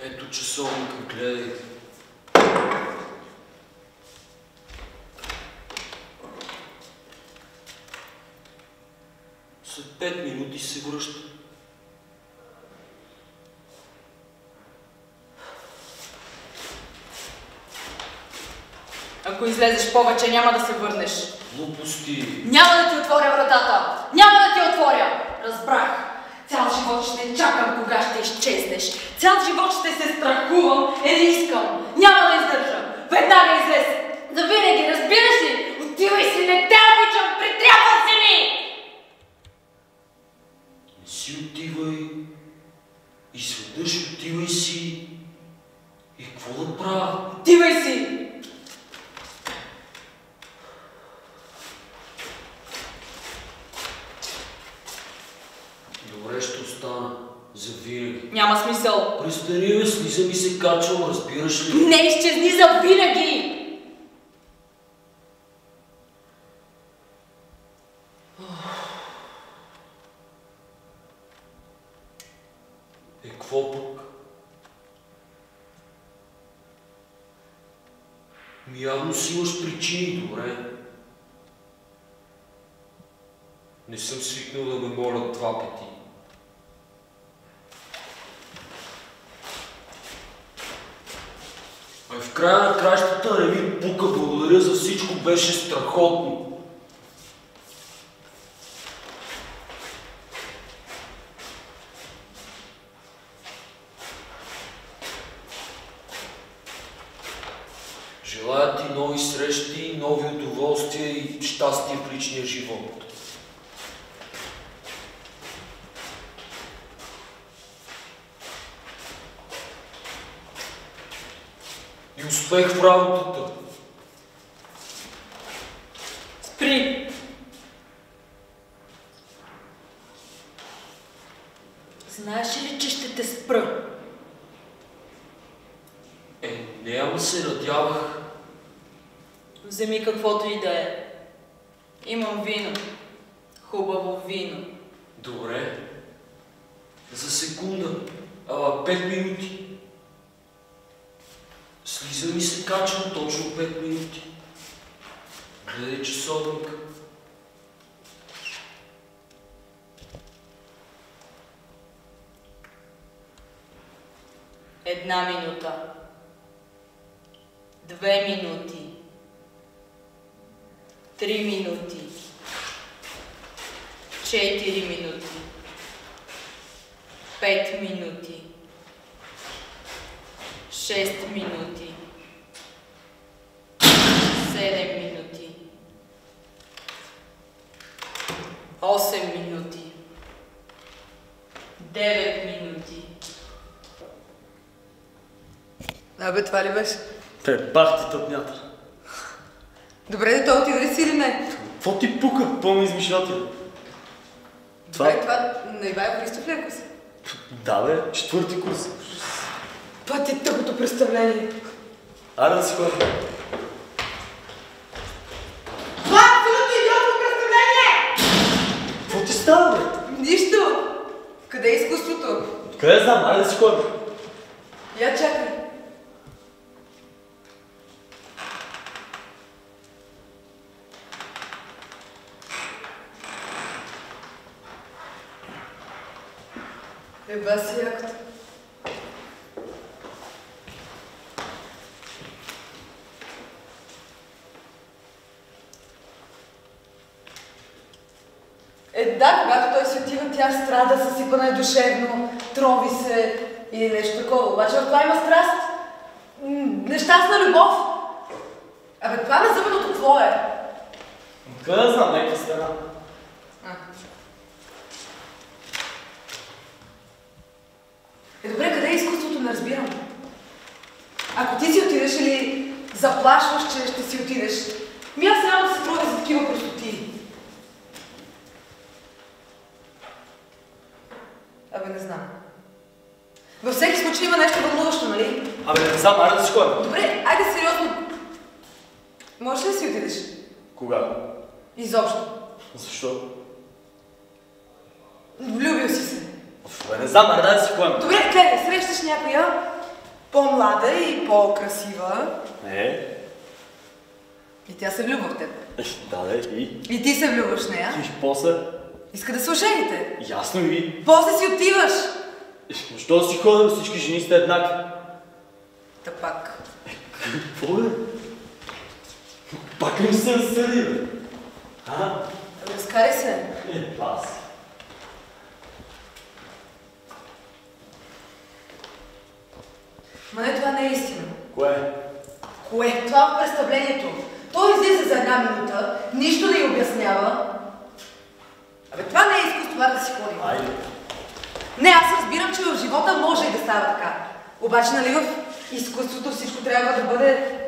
Ето часовника, гледай. След 5 минути се връща. Ако излезеш повече, няма да се върнеш. Глупости. Няма да ти отворя вратата! Няма да ти отворя! Разбрах! Цял живот ще чакам кога ще изчезнеш. Цял живот ще се страхувам и не искам. Няма да издържам. Веднага излез. Завинаги, разбираш ли? Отивай си, не те обичам, притрябвам си ми! Не си отивай. Изведнъж отивай си. И какво да правя? Отивай си! Добре, ще остана. Завинаги. Няма смисъл. Престани, бе, слизам и се качвам, разбираш ли? Не изчезни завинаги! Какво пък? Явно си имаш причини, добре. Не съм свикнал да ме молят 2 пъти. А в края на кращата не ми пука, благодаря за всичко, беше страхотно. Желая ти нови срещи, нови удоволствия и щастие в личния живот. И успех в работата. Спри! Знаеш ли, че ще те спра? Не, ама се надявах. Вземи каквото и да е. Имам вино. Хубаво вино. Добре. За секунда. 5 минути. Слизам и се качвам точно 5 минути. Гледай часовника. Една минута. 2 минути. 3 минути. 4 минути. 5 минути. 6 минути. 7 минути. 8 минути. 9 минути. Абе, това ли беше? Бах ти тъпнята. Добре, да той отиде ли си или не? Какво ти пука, пълни измишлятели? Това на Ивайло Христов ли е курс? Да бе, 4-ти курс. Това ти е тъпото представление. Аре да си ходим. Това е абсолютно идиотно представление! Какво ти става, бе? Нищо! Къде е изкуството? Къде знам, аре да си ходим. Я чакай. Еба си якото. Да, когато той си отива, тя страда, съсипана е душевно, трови се или нещо такова. Обаче в това има страст. Нещастна любов. Абе, това незъбеното твое. Откъде да знам, някаква стена. Добре, къде е изкуството, не разбирам. Ако ти си отидеш или заплашваш, че ще си отидеш, аз няма да се трудя за такива простоти. Абе, не знам. Във всеки случай има нещо вълнуващо, нали? Абе, не знам, аре да си ходим. Добре, айде сериозно. Можеш ли да си отидеш? Кога? Изобщо. Защо? Влюбил си се. Бе, не знам, аре да си ходим. Добре, гледай, срещаш някоя По-млада и по-красива. И тя се влюбва в теб. Да, и? И ти се влюбваш в нея. И после? Иска да се ожените. Ясно и. После си отиваш. Защо да си ходим, всички жени сте еднакви? Та пак. Какво бе? Пак ли се разсъди, бе? Разкарай се. Аз. Ма не, това не е истина. Кое? Кое? Това е представлението. Той излиза за 1 минута, нищо не й обяснява. Абе, това не е изкуство, това да си ходим. Айде. Не, аз разбирам, че в живота може и да става така. Обаче, нали, в изкуството всичко трябва да бъде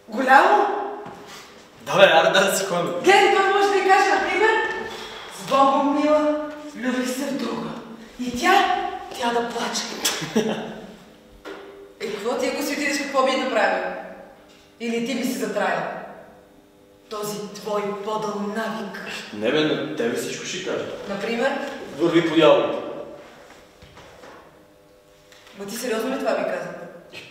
голямо. Да, бе, аре да си ходим. Гледай, той може да й каже, например, с Богом, мила, любих се в друга. И тя да плаче. Какво ти, ако си отидеш, какво би направил? Или ти би си затраил? Този твой подъл навик. Не бе, на тебе всичко ще кажа. Например? Върви по дяволите. Ма ти сериозно ли това би казал?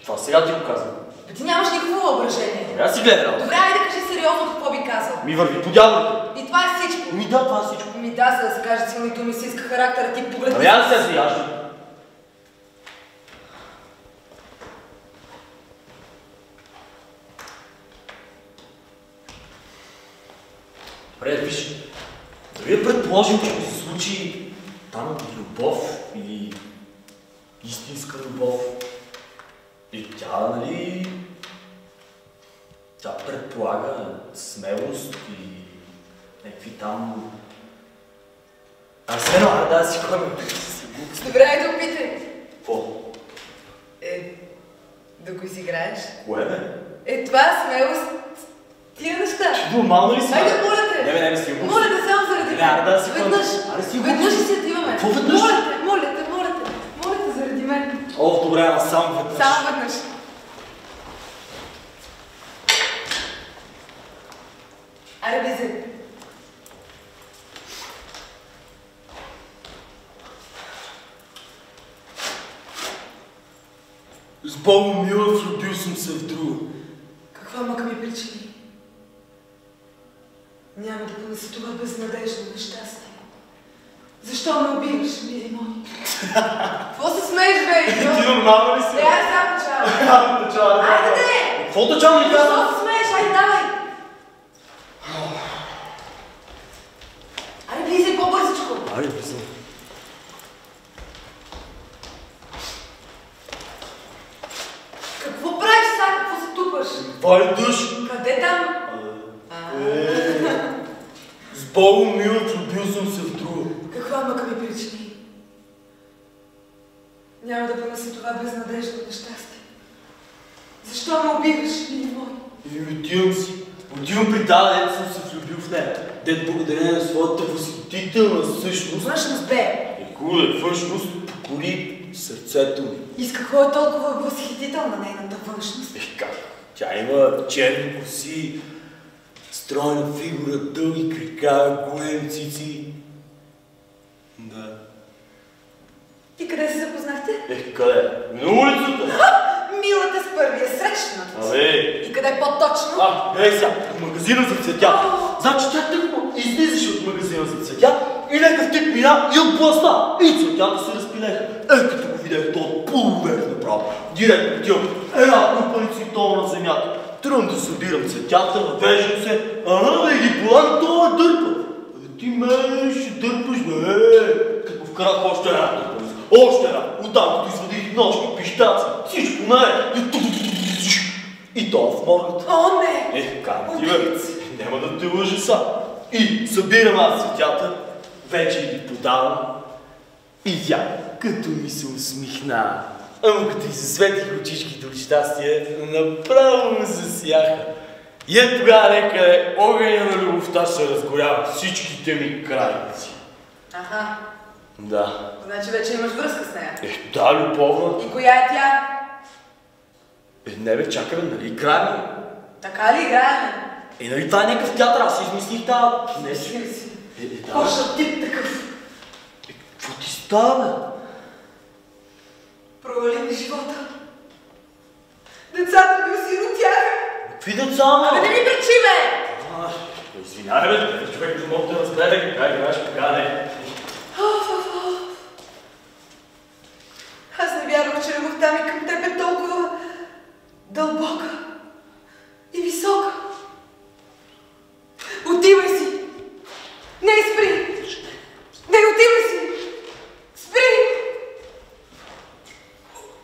Това сега ти го казвам. Бе, ти нямаш никакво въображение. Сега си гледай. Добре, айде да кажи сериозно какво би казал. Ми върви по дяволите. И това е всичко. Ми да, това е всичко. Ми да, за да се кажат силни думи, си иска характера, ти погледни. Ами аз се заяждам. Добре, виж, дали предположим, че ми се случи там любов или истинска любов и тя, нали, тя предполага смелост и някакви там... Арсено, аре да си ходим. Добре, айде опитай. Какво? Да го изиграеш. Кое бе? Това е смелост. Тия неща. Нормално ли си? Айде, моля те. Не, си го. Моля те, само заради мен. Аре да си ходим. Веднъж си отиваме. Какво веднъж? Моля те, заради мен. О, добре, аз само веднъж. Само веднъж. Аре, влизай. С Богом мила, влюбил съм се в друга. Каква мъка ми причини? Няма да понеса това безнадежно нещастие. Защо ме убиваш, мили мой? Какво се смееш, бе? Ти нормално ли си? Айде сам начало. Айде де! Какво начало ми казва? Защо се смееш? Айде давай! Айде влизай по-бързичко. Айде, влизай. Какво правиш сега? Какво се тупаш? Вали душ. Къде там? С Богом мила, влюбил съм се в друга. Каква мъка ми причини? Няма да понеса това безнадежно нещастие. Защо ме убиваш, мили мой? Отивам си. Отивам при тази, дето съм се влюбил в нея. Дето благодарение на своята възхитителна същност. Външност бе. Хубава външност покори сърцето ми. И с какво е толкова възхитителна нейната външност? Как? Тя има черни коси, стройна фигура, дълги крика, големи цици. Да. И къде се запознахте? Къде? На улицата. Милата с първия срещнат. Абе. И къде по-точно? Ей сега, в магазина за цветя. Значи тя тъкмо излизаше от магазина за цветя и някакъв тип мина и отблъсна. И цветята се разпилеха. Като го видях, то полувек направо. Директно отивам. Една купаница и това на земята. Тръгвам да събирам цветята, навеждам се. Да ги полагам, това е дърпа. Ти ме ще дърпаш, бе. Като вкарах още една купаница. Още една. Оттам като извадих ножки, пищаци, всичко наред. И то в моргата. О, не! Как ти бе? Няма да те лъжа са. И събирам аз цветята, вече ги подавам. И тя, като ми се усмихна, ама като и се светих очичките от щастие, направо ме засяха. И е тогава некъде огъня на любовта се разгорява всичките ми крайници. Аха. Да. Значи вече имаш връзка с нея. Да, любовна. И коя е тя? Не бе, чакай бе, нали играем? Така ли играем? Нали това е някакъв театър, аз си измислих тази... Не си. Коша тип такъв. Какво ти става, бе? ли живота? Децата ми осиротяха. Какви деца, ма? Абе, не ми пречи, бе! Извинявай, бе, човек не мога да разбере как играеш така, не. Аз не вярвах, че любовта ми към теб е толкова дълбока и висока. Отивай си! Не, спри! Не, отивай си! Спри!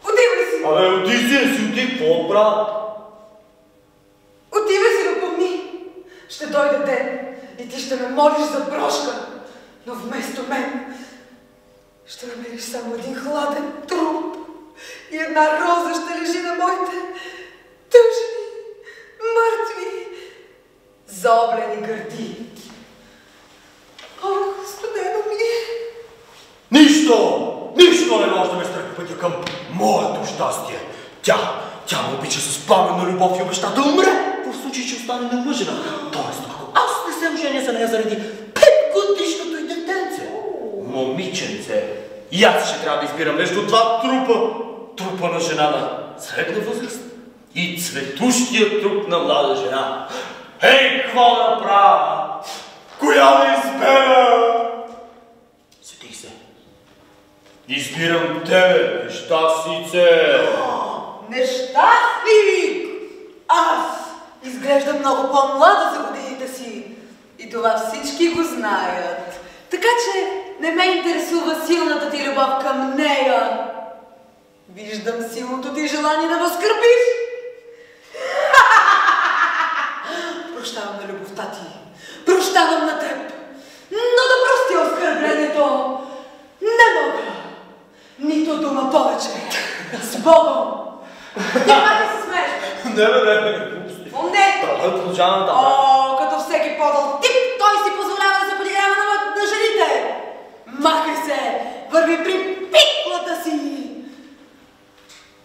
Отивай си! Абе, оти, какво правя? Отивай си, да помни! Ще дойде ден и ти ще ме молиш за прошка, но вместо мен ще намериш само един хладен труп и една роза ще лежи на моите тъжни, мъртви, заоблени гърди. Ох, студено ми е. Нищо не може да ме стръпи пътя към моето щастие. Тя ме обича с пламенна любов и обеща да умре, в случай, че остане немъжена. Тоест, ако аз не се оженя за нея заради 5-годишното й детенце, момиченце, и аз ще трябва да избирам между два трупа на жена на средна възраст и цветущия труп на млада жена. Ей, какво да правя? Коя да избера? Сетих се. Избирам тебе, нещастнице! Нещастник! Аз изглеждам много по-млада за годините си. И това всички го знаят. Така че не ме интересува силната ти любов към нея. Виждам силното ти желание да възкърбиш. Прощавам на любовта ти. Прощавам на теб. Но да простя оскърблението не мога. Нито дума повече. С Богом! Ти май да се смееш! Не, глупости. О, не! Продължавам да. О, като всеки подъл тип, той си позволява да се подиграва на жените! Махай се! Върви при пиклата си!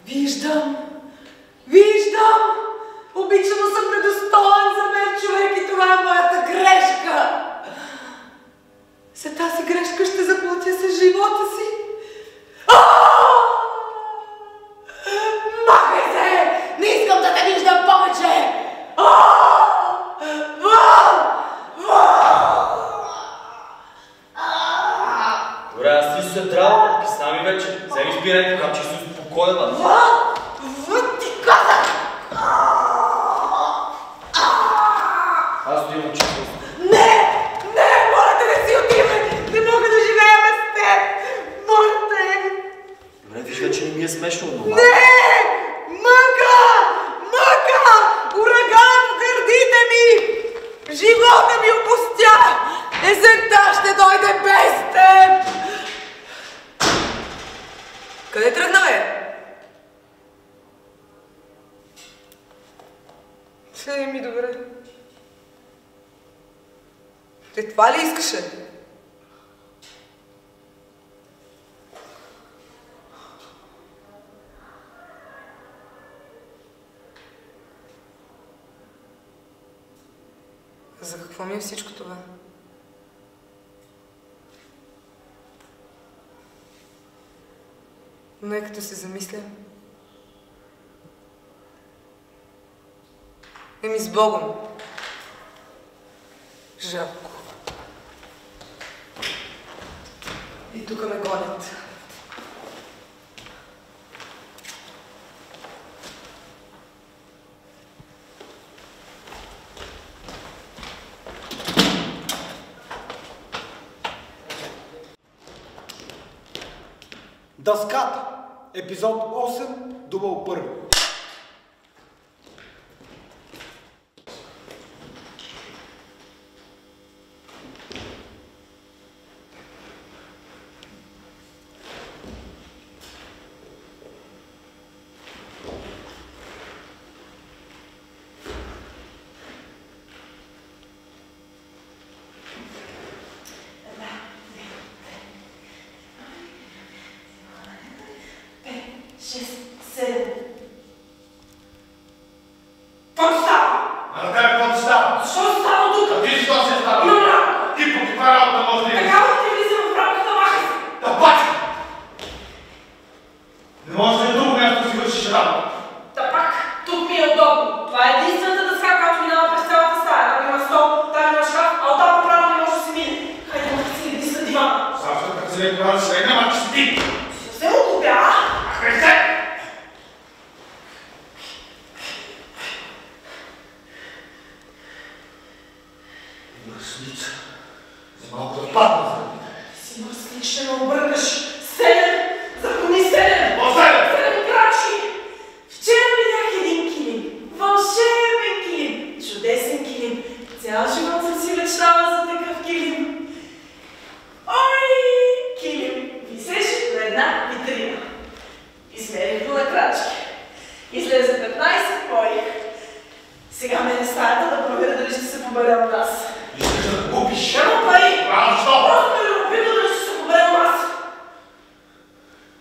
Виждам! Обичам да съм предостоен за мен човек и това е моята грешка! За тази грешка ще заплатя с живота си! Махай се! Не искам да те виждам повече! Добре, аз ти се трябва, писна ми вече. Вземи избирай, когато че си успокоена. Вън ти казах! Аз стоя мълча. Не! Моля те да си отивай! Не мога да живея без теб! Моля те! Добре, вижда, че не ми е смешно, но... Не! Мъка! Ураган в гърдите ми! Живота ми опустя! Есента ще дойде без теб! Къде тръгна, бе? Седи ми добре. Те това ли искаше? За какво ми е всичко това? Но като се замисля. Еми с Богом. Жалко. И тук ме гонят. Дъската. Епизод 8, дубъл 1. Не може да е друго се това да се няма, че си ти! Съвсем оглупя! Махай се! Мръсница. За малко да падна за мен. Си мръсник, ще ме объркаш. 7! Закони 7! О, 7! 7 крачки! Вчера видях един килим. Вълшебен килим. Чудесен килим. Цял живот съм си мечтала за такъв килим. Ой, килим висеше на една витрина. Измерих го на крачки. Излезе 15 поих. Сега ме е стаята да проверя дали ще се побере от нас. Искаш да купиш? Няма пари! А, защо? Просто ме любопитно дали ще се побере от нас.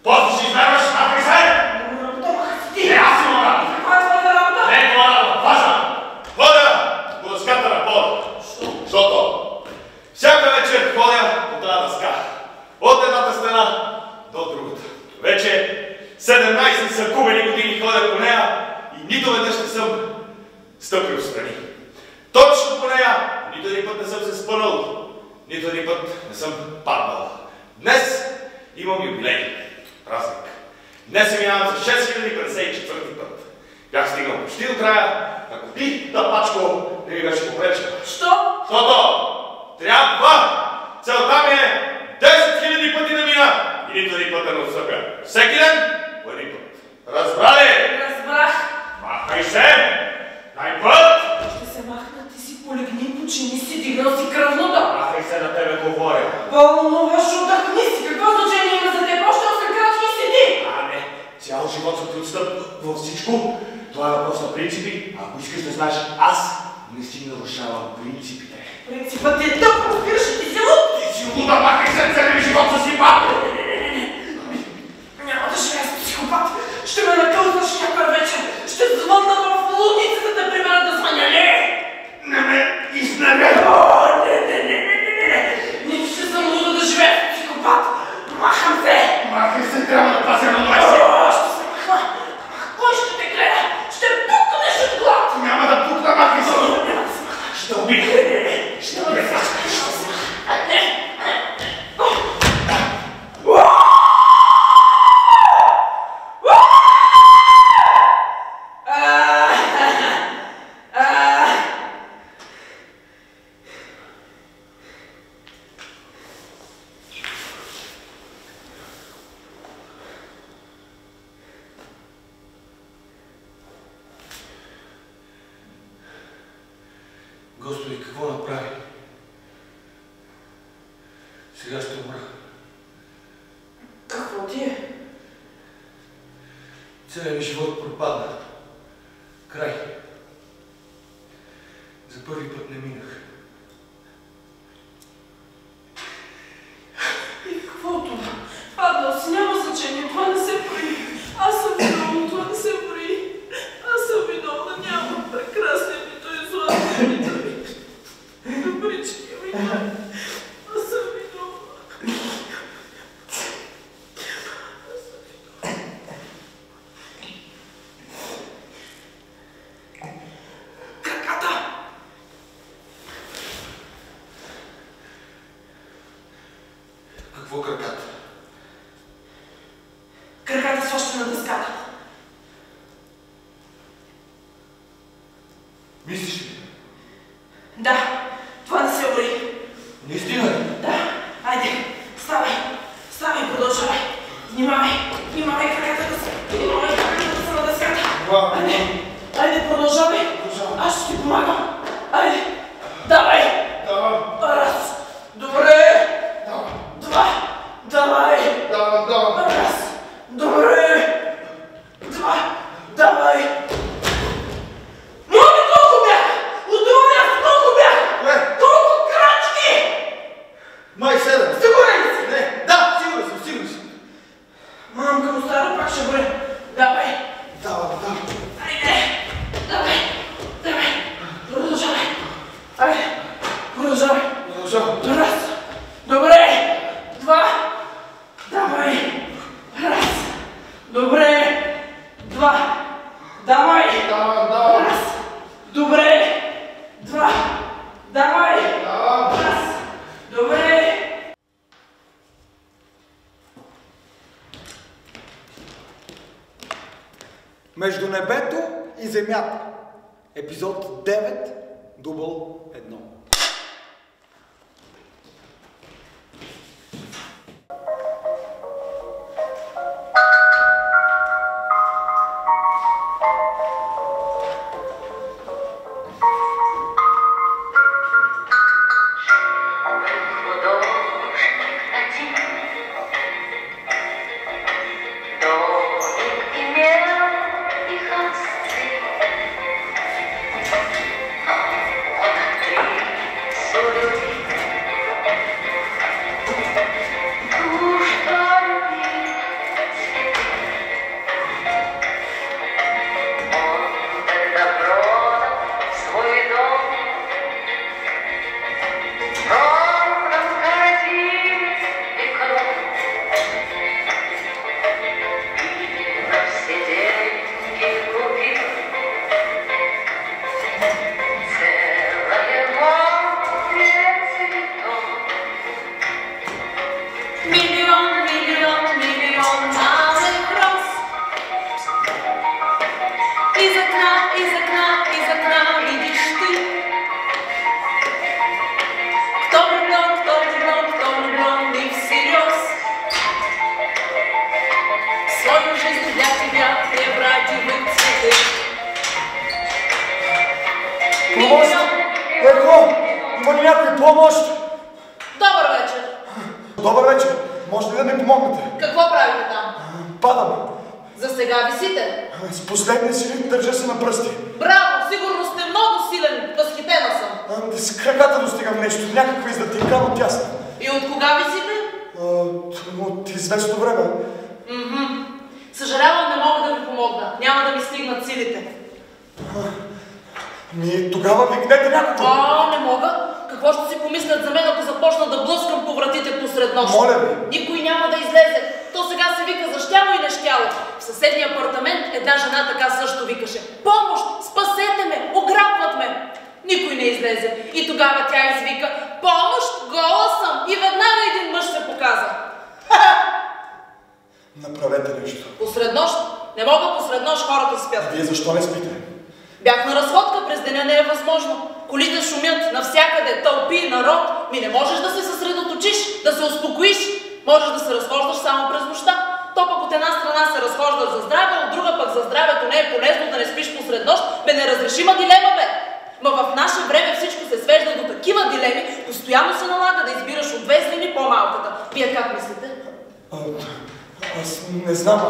После ще измерваш, махай се! Няма работа, махай си ти! Не, аз имам работа! Каква е твоята работа? Не е твоя работа, важна! Ходя по дъската на пода. Защото всяка вечер ходя по тази дъска. От едната стена до другата. Вече 17 са губени години ходя по нея и нито веднъж не съм стъпил страни. Точно по нея нито един път не съм се спънал, нито един път не съм паднал. Днес имам юбилей, празник. Днес се минавам за 6054 път. Бях стигнал почти до края, ако ти, тъпачко, не ми беше попречил. Що? Защото трябва! Целта ми е 10 000 пъти да мина и нито един път да не отстъпя. Всеки ден по един път. Разбра ли? Разбрах. Махай се! Най-път! Ще се махна, ти си полегни, почини си, дигнал си кръвното. Махай се, на тебе говоря. Вълнуваш, отдъхни си. Какво значение има за теб? Още 8 крачки и седи. А, не. Цял живот съм ти отстъпил във всичко. Това е въпрос на принципи. Ако искаш да знаеш, аз не си нарушавам принципите. Принципът ти е тъп, разбираш ли ти си луд? Ти си луда, махай се, целия ми живот са си пак! Няма да живея с психопат. Ще ме накълваш някоя вечер. Ще звънна в лудницата да примера да звъня ли? Не ме изневеря! Нито ще съм луда да живея с психопат. Махам се! Махай се, трябва да пазя на 20! Ще се махна. Кой ще те гледа? Ще пукнеш от глад! Няма да пукна, махай се! Няма да се махна. Ще убих! Ще убих! Господи, какво направи? Сега ще умра. Какво ти е? Целият ми живот пропадна. Край. За първи път не минах. И какво това? Паднал си, няма значение, това не се брои. Аз съм виновна, това не се брои. Аз съм виновна, няма прекрасен ми той златен ми той. Добрички ми. Аз съм виновна. Краката! Какво краката? Краката с още на дъската. Мислиш ли? Да, това не се брои. Наистина ли? Да, айде, ставай, ставай, продължавай. Внимавай, внимавай краката да са, внимавай краката да са на дъската. Айде, айде, продължавай. Аз ще ти помагам. Айде, давай. Раз, добре. Два, давай. Раз, добре. Два, давай. Моля, колко бях? От това място колко бях? Колко крачки? Май 7. Сигурен ли си? Не. Между небето и земята. Епизод 9, дубъл 1. Помощ! Еко! Има ли някой помощ? Добър вечер! Добър вечер! Може ли да ми помогнете? Какво правите там? Падам. За сега висите? С последния си вид държа се на пръсти. Браво! Сигурно сте много силен. Възхитена съм. С краката достигам нещо. Някаква издатинка, но тясна. И от кога висите? От известно време. Съжалявам, не мога да ви помогна. Няма да ми стигнат силите. Тогава викнете някого. Не мога. Какво ще си помислят за мен, ако започна да блъскам по вратите посред нощ? Моля ви. Никой няма да излезе. То сега се вика защяло и нещяло. В съседния апартамент една жена така също викаше: помощ! Спасете ме! Ограбват ме! Никой не излезе. И тогава тя извика: помощ! Гола съм! И веднага един мъж се показа. Направете нещо. Посред нощ? Не мога посред нощ, хората спят. Вие защо не спите? Бях на разходка, през деня не е възможно. Колите шумят, навсякъде, тълпи, народ. Не можеш да се съсредоточиш, да се успокоиш. Можеш да се разхождаш само през нощта. То пък от една страна се разхождаш за здраве, от друга пък за здравето не е полезно да не спиш посред нощ. Неразрешима дилема, бе! Ма в наше време всичко се свежда до такива дилеми, постоянно се налага да избираш от две злини по-малката. Вие как мислите? Аз не знам.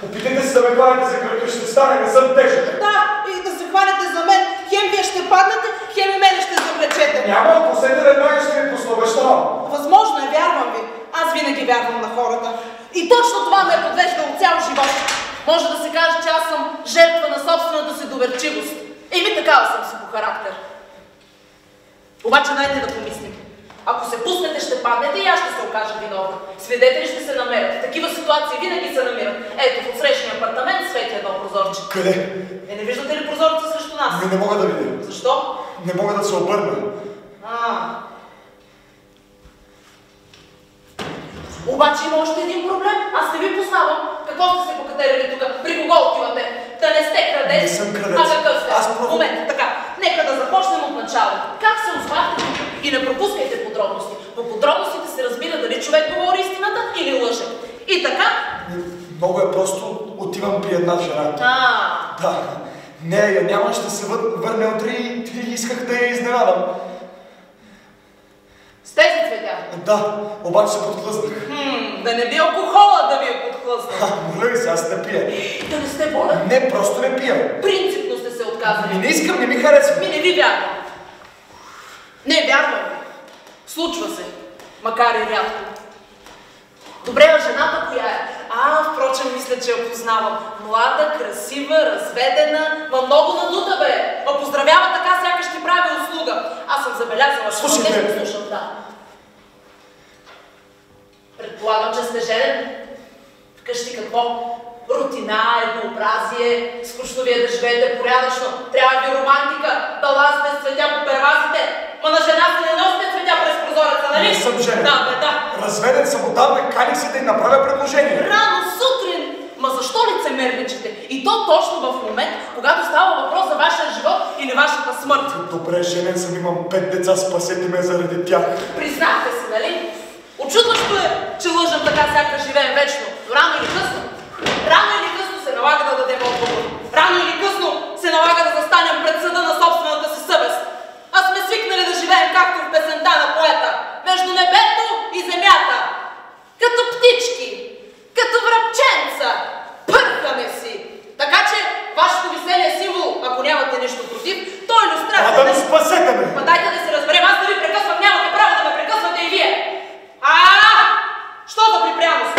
Опитайте се да ме хванете за кръка, ще стане, не съм тежък. Да, и да се хванете за мен. Хем вие ще паднете, хем и мене ще завлечете. Няма, ако седете веднага ще ви пословещавам. Възможно е, вярвам ви. Аз винаги вярвам на хората. И точно това ме е подвеждало цял живот. Може да се каже, че аз съм жертва на собствената си доверчивост. Такава съм си по характер. Обаче дайте да помислим. Ако се пуснете, ще паднете и аз ще се окажа виновна. Свидетели ще се намерят. Такива ситуации винаги се намират. Ето, в отсрещния апартамент свети едно прозорче. Къде? Не виждате ли прозореца срещу нас? Не мога да видя. Защо? Не мога да се обърна. Обаче има още един проблем. Аз не ви познавам. Какво сте се покатерили тук? При кого отивате? Да не сте крадец? Не съм крадец. А какъв сте? Аз просто... Момент, така. Нека да започнем от начало. Как се озвахте тук? И не пропускайте подробности. По подробностите се разбира дали човек говори истината или лъже. И така? Много е просто. Отивам при една жена. Да. Не, я няма, ще се върне утре и исках да я изненадам. С тези цветя? Да, обаче се подхлъзнах. Да не би алкохола да ви е подхлъзнал. Моля ви се, аз не пия. Да не сте болен? Не, просто не пия. Принципно сте се отказали. Не искам, не ми харесва. Не ви вярвам. Не вярвам ви. Случва се, макар и рядко. Добре, а жената коя е? Впрочем, мисля, че я познавам. Млада, красива, разведена, ма много надута, бе. Ма поздравява така, сякаш ти прави услуга. Аз съм забелязала, че не слушам, да. Предполагам, че сте женен. Вкъщи какво? Рутина, еднообразие, скучно ви е да живеете порядъчно. Трябва ви романтика, да лазите с цветя по первазите. Ма на жена се не носите цветя през прозореца, нали? Не съм женен. Да, бе, да. Разведен съм отдавна, каних се да й направя предложение. Рано сутрин Ма защо лицемерничите? И то точно в момент, когато става въпрос за вашия живот или вашата смърт. Добре, женен съм, имам 5 деца, спасете ме заради тях. Признахте се, нали? Очудващо е, че лъжем така сякаш живеем вечно. Но рано или късно се налага да дадем отговор. Рано или късно се налага да застанем пред съда на собствената си съвест. А сме свикнали да живеем както в песента на поета, между небето и земята. Като птички, като връбченца, пърхаме си. Така че вашето веселие символ, ако нямате нищо против, то е илюстрация. Да ме спасете ме! Ма дайте да се разберем, аз да ви прекъсвам, нямате право да ме прекъсвате и вие. Що за припрямост?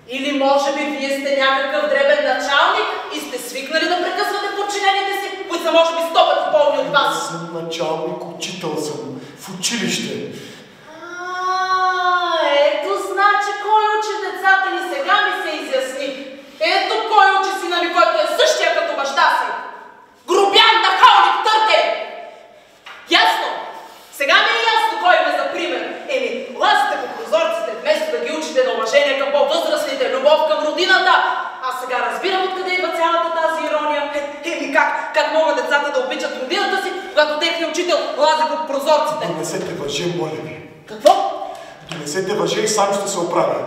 Или може би вие сте някакъв дребен началник и сте свикнали да прекъсвате подчинените си, които са може би 100 пъти по-умни от вас? Съм началник, учител съм в училище. Ето значи кой учи децата ни, сега ми се изясни. Ето кой учи сина ми, който е същия като баща си. Грубян, нахалник, търтен. Ясно? Сега ми е ясно кой ме за пример. Лазите по прозорците, вместо да ги учите на уважение към по-възрастните, любов към родината. Аз сега разбирам откъде идва цялата тази ирония. Как могат децата да обичат родината си, когато техният учител лази по прозорците? Донесете въже, моля ви. Какво? Донесете въже и сам ще се оправя.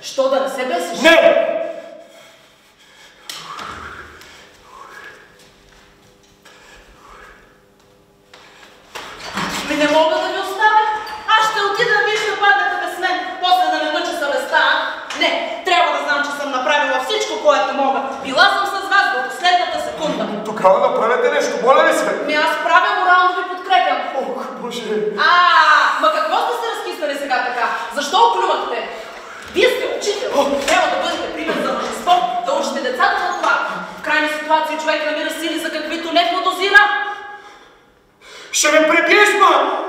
Що да не се бесиш? Не! Не мога да ви оставя. Аз ще отида, вие ще паднете без мен, после да ме мъча съвестта. Не, трябва да знам, че съм направила всичко, което мога. Била съм с вас до последната секунда. Тогава направете нещо, моля ви се. Аз правя морално да ви подкрепям. Ох, Боже. Ма какво сте се разкиснали сега така? Защо оклювахте? Вие сте учител. Трябва да бъдете пример за мъжество, да учите децата на това. В крайни ситуации човек намира сили, за каквито не подозира. Ще ме пребиеш, мам!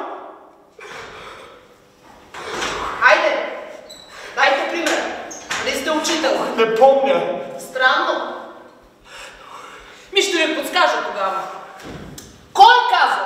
Хайде, дайте пример. Нали сте учител? Не помня. Странно. Ще ви подскажа тогава. Кой каза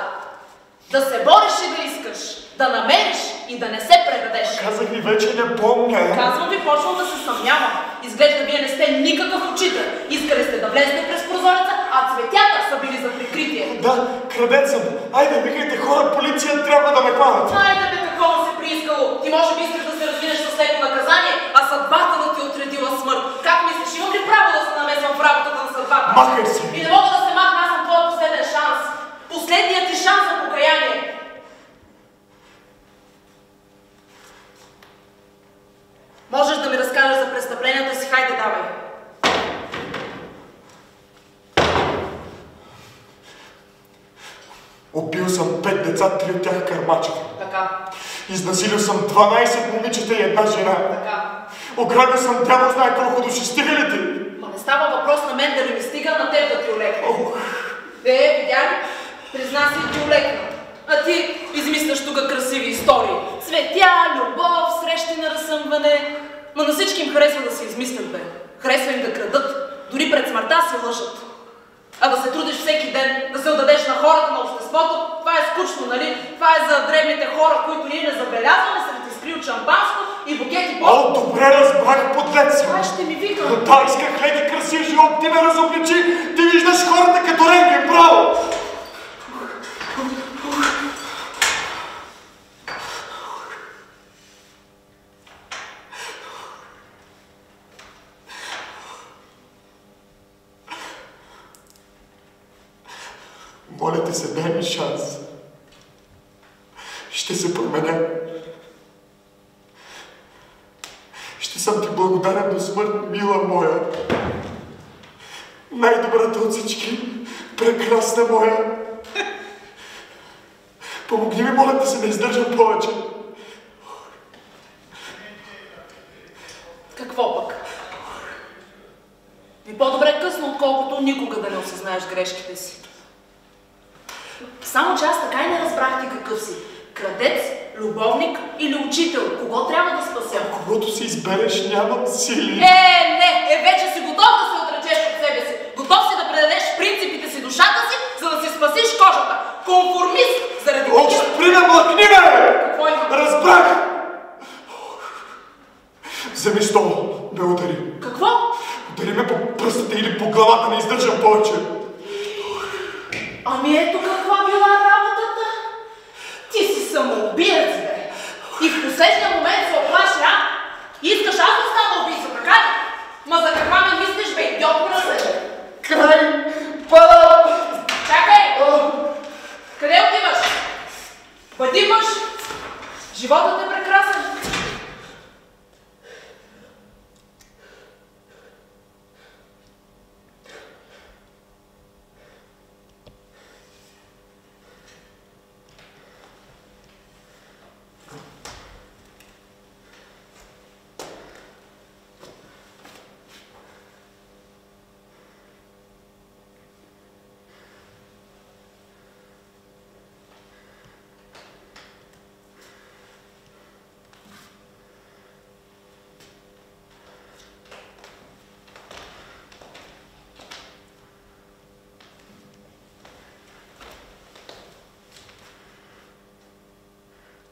да се бориш и да искаш, да намериш и да не се предадеш? Казах ви, вече не помня. Казвам ви, почвам да се съмнявам. Изглежда, вие не сте никакъв учител. Искали сте да влезете през прозореца, а цветята са били за прикритие. Да, крадец съм. Айде, викайте хора, полиция трябва да ме хванат. Айде бе, такова се приискало. Ти може би искаш да се развинеш с леко наказание, а съдбата да ти отредила смърт. Как мислиш, имам ли право да се намесвам в работата на съдбата? Махай се! И не мога да се махна, аз съм твоя последен шанс. Последният ти шанс за покаяние. Можеш да ми разкажеш за престъпленията си, хайде давай. Убил съм 5 деца, 3 от тях кърмачеви. Така. Изнасилил съм 12 момичета и една жена. Така. Ограбил съм дявол, знае колко души. Стига ли ти? Ма не става въпрос на мен да ли ми стига, на теб да ти олекне. Видя ли? Призна си и ти олекна. А ти измисляш тук красиви истории. Цветя, любов, срещи на разсъмване. Но на всички им харесва да се измислят, бе. Харесва им да крадат. Дори пред смъртта се лъжат. А да се трудиш всеки ден, да се отдадеш на хората, на обществото, това е скучно, нали? Това е за древните хора, които ние не забелязваме, са да ти скрил шампанско и букети по... О, добре разбрах, подлец! Това ще ми вика. Да, исках леки красив живот, ти ме разобличи, ти виждаш хората като рентген, браво! Моля те се, дай ми шанс. Ще се променя. Ще съм ти благодарен до смърт, мила моя. Най-добрата от всички, прекрасна моя. Помогни ми, моля да се не издържам повече. Какво пък? И по-добре късно, отколкото никога да не осъзнаеш грешките си. Само че аз така и не разбрах ти какъв си. Крадец, любовник или учител? Кого трябва да спася? Когато си избереш, нямам сили. Не! Вече си готов да се отречеш от себе си. Готов си да предадеш принципите си, душата си, за да си спасиш кожата. Конформист! Заради О, спри ме, млъкни ме! Какво има? Разбрах! Вземи стола, ме удари. Какво? пръстите или по главата не издържам повече. Ами ето каква била работата. Ти си самоубиец, бе. И в последния момент се оплаши, а? Искаш аз да стана убийца, така ли? Ма за каква ме мислиш, бе, идиот мръсен? Край! Пара! Чакай! Къде отиваш? Бъди мъж! Животът е прекрасен!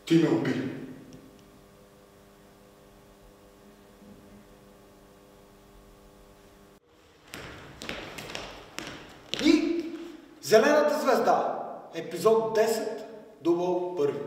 Ти ме уби. И Зелената звезда, епизод 10, дубъл първи.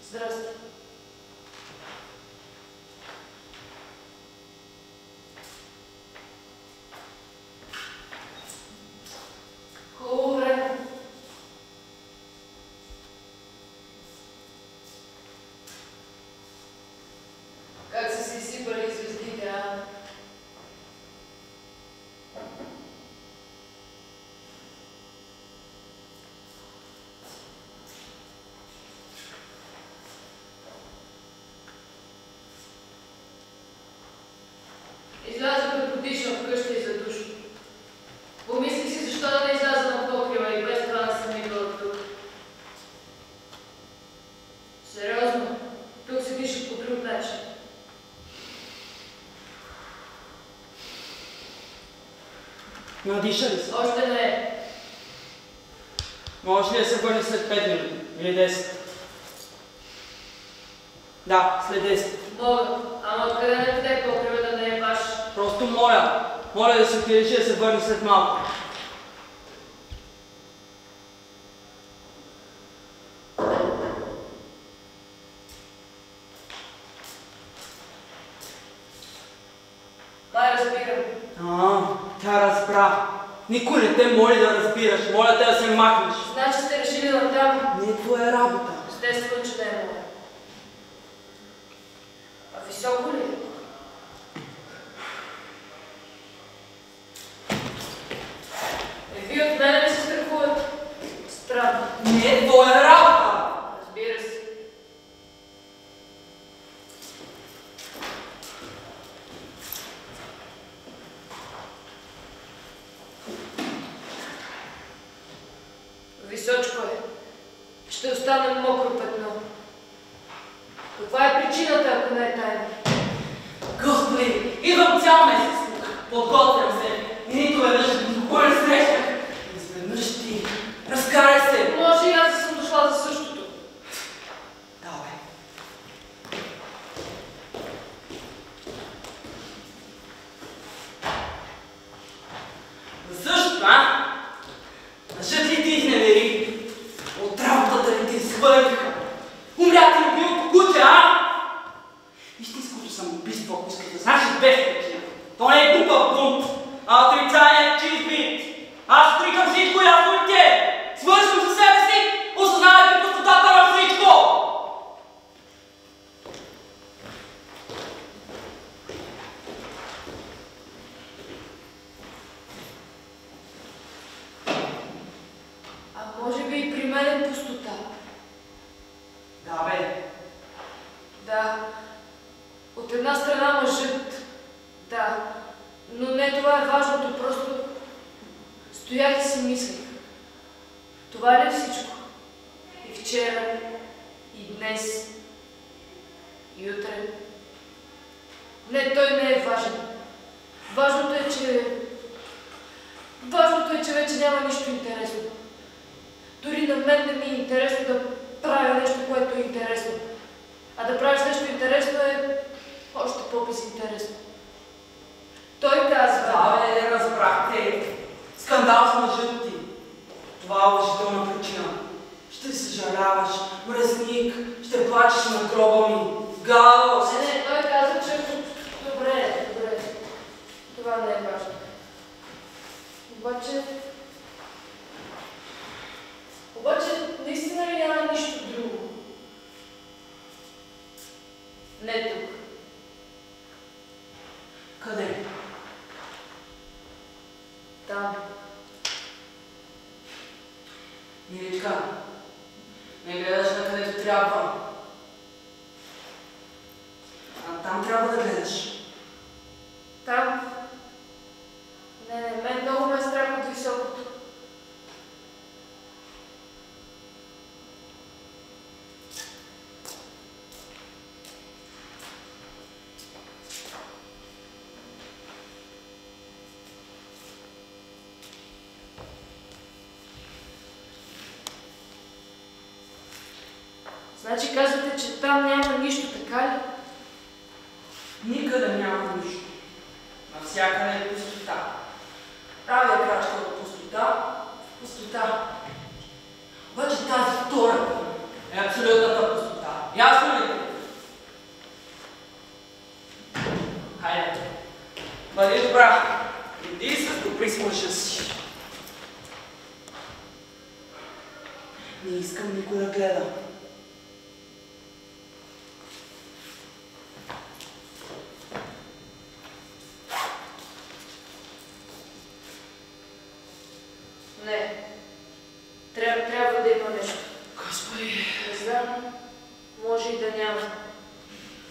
Здрасти. Хубаво време. Как са се изсипали звездите, а? Излязох да потишна вкъщи и за душ. Помислих си защо да не изляза на покрива и без това не съм идвала тук. Сериозно, тук се диша по друг начин. Надиша ли се? Още не е. Може ли да се върне след 5 минути? Или 10? Да, след 10. Мога, ама откъде не къде покрива да не е баш? Просто моля. Моля да се отидеш и да се върне след малко. Май разбирам. Тя разбра. Никой не те моли да разбираш. Моля те да се махнеш. Значи сте решили да там. Не е твоя работа. Естествено, че не е моя. А високо ли? Вие от мене ли се страхувате? Странно. не е твоя работа. Разбира се. Височко е. Ще остане мокро петно. Каква е причината, ако не е тайна? Господи, идвам цял месец тук. Подготвям се. И нито веднъж никога не срещах. Изведнъж ти. Разкарай се. Може и аз да съм дошла за същото. Давай. За същото, а? Мъжът ли ти изневери? От работата ли ти извървиха? Умря ти любимото куче, а? Истинското самоубийство, ако искаш да знаеш, без причина. То не е глупав бунт, а отрицание чист вид. Аз отрикам всичко ясно и те. Свършвам със себе си, осъзнавайки простотата на всичко. А може би и при мен е пустота. Да, бе. Да. От една страна мъжът. Да. Но не това е важното, просто стоях и си мислех. Това ли е всичко? И вчера, и днес, и утре. Не, той не е важен. Важното е, че вече няма нищо интересно. Дори на мен не ми е интересно да правя нещо, което е интересно. А да правиш нещо интересно е още по-безинтересно. Той казва... Да, бе, разбрахте. Скандал с мъжът ти. Това е уважителна причина. Ще съжаляваш, мръсник, ще плачеш на гроба ми. Галос! Не, той каза, че... Добре. Това не е важно. Обаче, наистина ли няма нищо друго? Не тук. Къде? Там. Миличка, не гледаш на където трябва. А там трябва да гледаш. Там? Не, мен много ме е страх от високото. Значи казвате, че там няма нищо, така ли? Никъде няма нищо. Навсякъде е пустота. Правя крачка от пустота в пустота. Обаче тази втората е абсолютната пустота. Ясно ли? Хайде. Бъди добра. Иди с добри с мъжа си. Не искам никой да гледа. Не. Трябва да има нещо. Господи. Не знам. Може и да няма.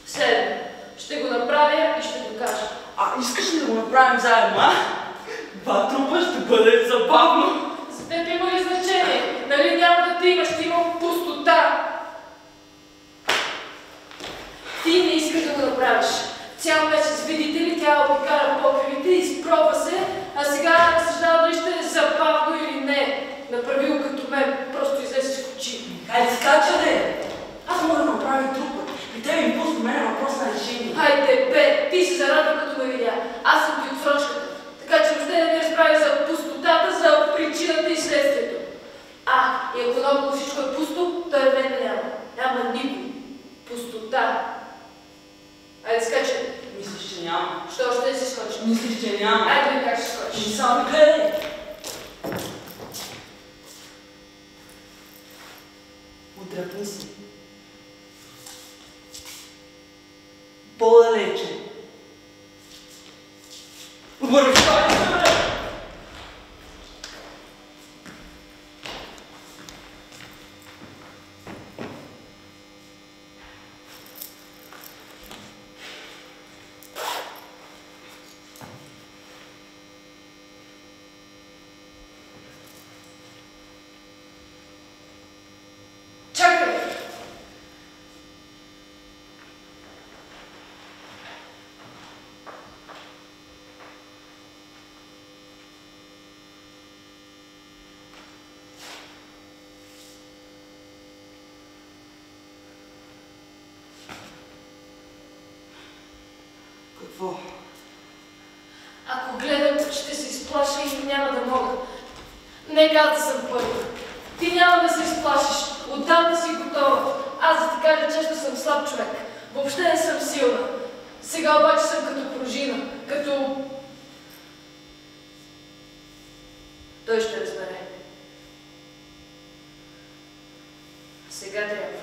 Седно. Ще го направя и ще го кажа. А искаш ли да го направим заедно, а? Два трупа ще бъде забавно. За теб има ли значение? Нали няма да те има, ще има пустота. Ти не искаш да го направиш. Цял месец, видите ли, тя обикара покривите, изпробва се, а сега разсъждава дали ще е забавно или не. Направи го като мен, просто излезе с кучи. Хайде скача, де! Аз мога да направя трупа. При тебе ми пусна мен е въпрос на решение. Хайде, бе, ти се зарадва като ме видя. Аз съм ти отсрочката. Така че въобще да ми разправи за пустотата, за причината и следствието. И ако много всичко е пусто, той мен няма. Няма никой. Пустота. Айде скачай. Мислиш, че няма? Що още да си скочи? Мислиш, че няма? Айде ми как ще скочиш. Ти само гледай. Отдръпни се. По-далече. Вършай се, бе! Какво? Ако гледам, ще се изплаша и няма да мога. Нека да съм първа. Ти няма да се изплашиш. Отдавна си готова. Аз да ти кажа често съм слаб човек. Въобще не съм силна. Сега обаче съм като пружина. Като... Той ще разбере. Сега трябва.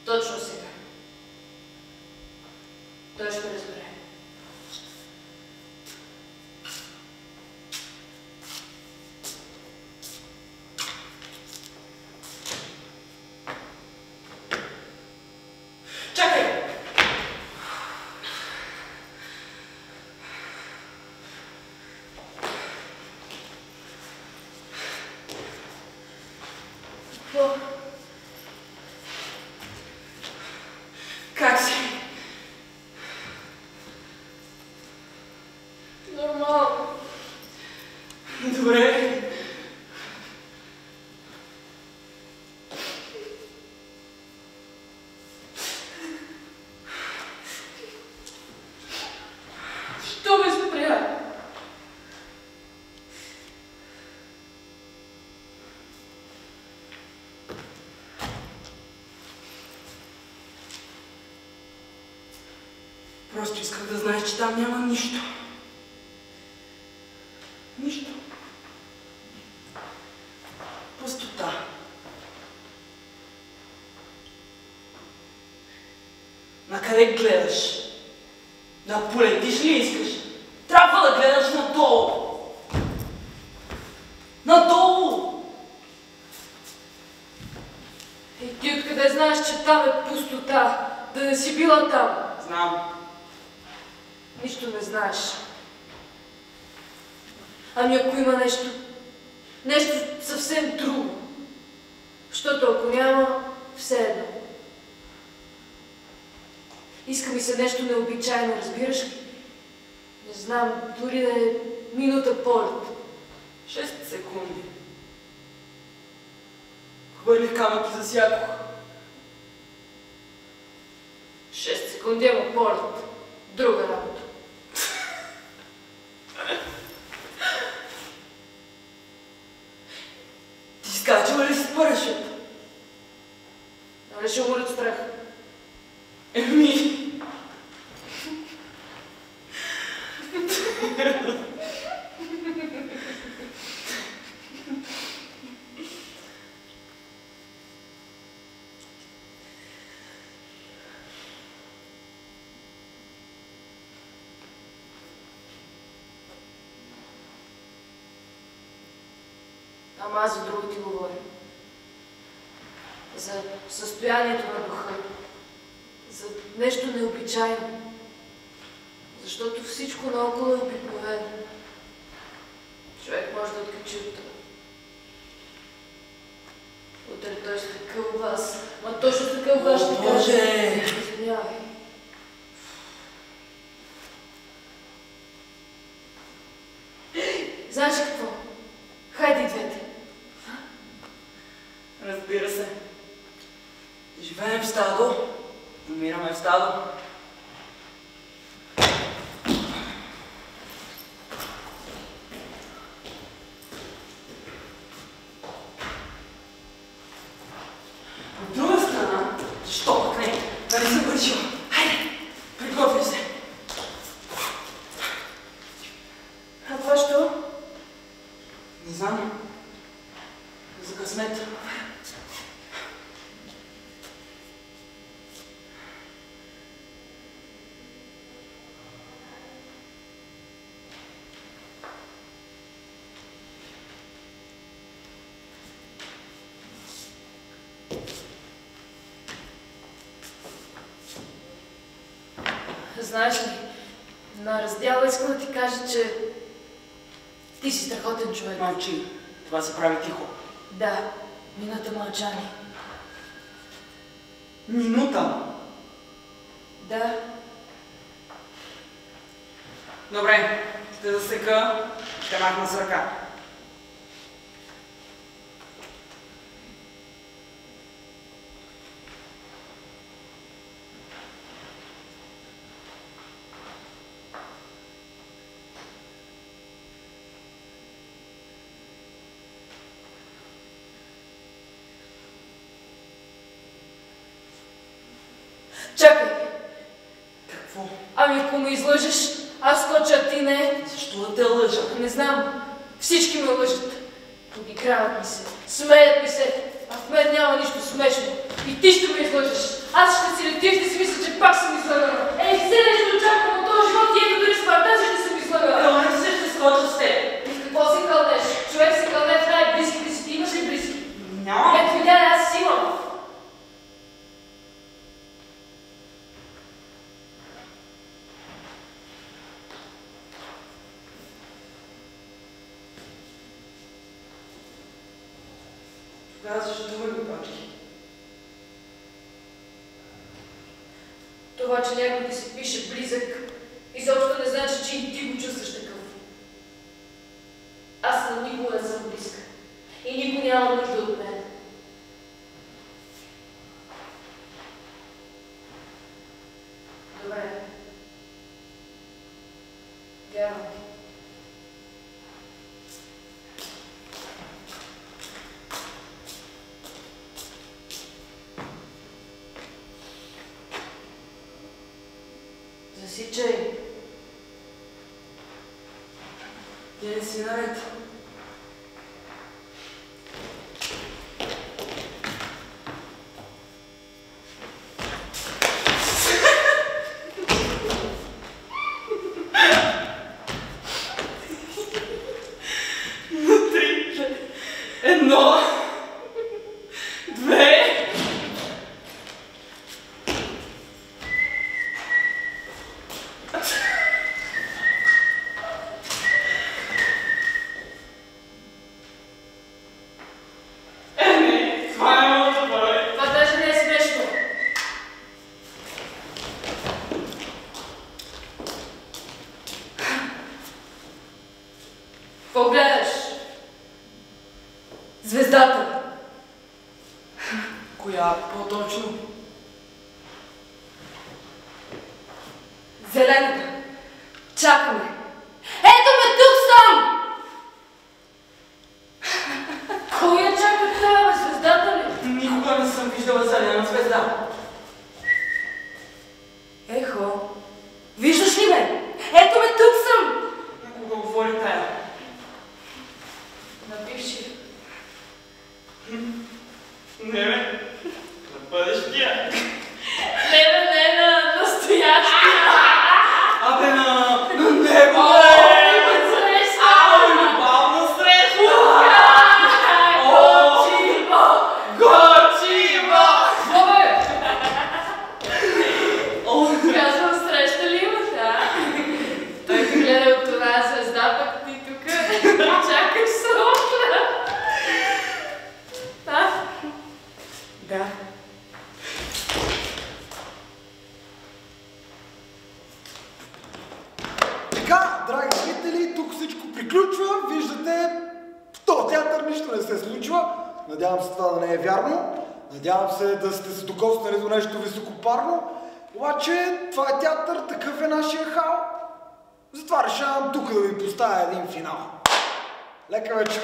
Точно сега. Той ще разбере. Чакай! Какво? Как си? Нормално. Добре. Що ме спря? Просто исках да знаеш, че там няма нищо. Нищо. Пустота. Накъде гледаш? Да полетиш ли искаш? Трябва да гледаш надолу. Надолу! И ти откъде знаеш, че там е пустота? Да не си била там? Знам. Нищо не знаеш. Ами ако има нещо, нещо съвсем друго. Защото ако няма, все едно. Иска ми се нещо необичайно, разбираш ли? Не знам, дори да е минута полет. 6 секунди. Хвърлих камък и засякох. 6 секунди, ама полет. Друга работа. Ти скачала ли си с парашют? Нали ще умра от страх? Еми... Ама аз за друго ти говоря. За състоянието на духа. За нещо необичайно. Защото всичко наоколо е обикновено. Човек може да откачи от това. Утре той ще кълва аз. Ма точно ще кълва аз ще каже. Извинявай. Знаеш какво? Хайде и двете. Разбира се. Живеем в стадо, умираме в стадо. От друга страна, защо пък не? Нали съм решила? Хайде, приготвя се. А това що? Не знам. За късмет. Знаеш ли, на раздяла искам да ти кажа, че ти си страхотен човек. Мълчи. Това се прави тихо. Да, минута мълчание. Минута? Да. Добре, ще засека, ще махна с ръка. Чакай. Какво? Ами ако ме излъжеш, аз скоча, а ти не. Защо да те лъжа? Не знам. Всички ме лъжат. Подиграват ми се, смеят ми се, а в мен няма нищо смешно. И ти ще ме излъжеш. Аз ще си летя и ще си мисля, че пак съм излъгана. Ей, все нещо очаквам от този живот и ето дори с партажи ще съм излъгана. Кълнете се, ще скоча с теб. И в какво се кълнеш? Човек се кълне в най-близките си. Ти имаш ли близки? Няма. Ето видя, аз си имам. Тогава защо ме обаче? Това, че някой ти се пише близък, изобщо не значи, че и ти го чувстваш такъв. Аз на никога не съм близка. И никой няма нужда от мен. Добре. Вярвам ти. Засичай. Ти не си наред. Едно, две. Това не мога да бъде. Това даже не е смешно. Какво гледаш? Звездата. Коя по-точно? Зелената. Чакаме. Ето ме, тук съм! Кой я чака това, бе? Звездата ли? Никога не съм виждала зелена звезда. Ехо, виждаш ли ме? Ето ме, тук съм! На кога говори тая? На бивши. Не бе, на бъдещия. Не бе, не на настоящия. Абе на него, бе! Любовна среща! Горчиво! Бобе! Казвам, среща ли имате, а? Той те гледа от това звезда, пък ти тук чакаш срокна. Да? Да. Така, драги зрители, тук всичко приключва. Виждате, в този театър нищо не се случва. Надявам се това да не е вярно. Надявам се да сте се докоснали до нещо високопарно. Обаче, това е театър, такъв е нашия хал. Затова решавам тук да ви поставя един финал. Лека вечер!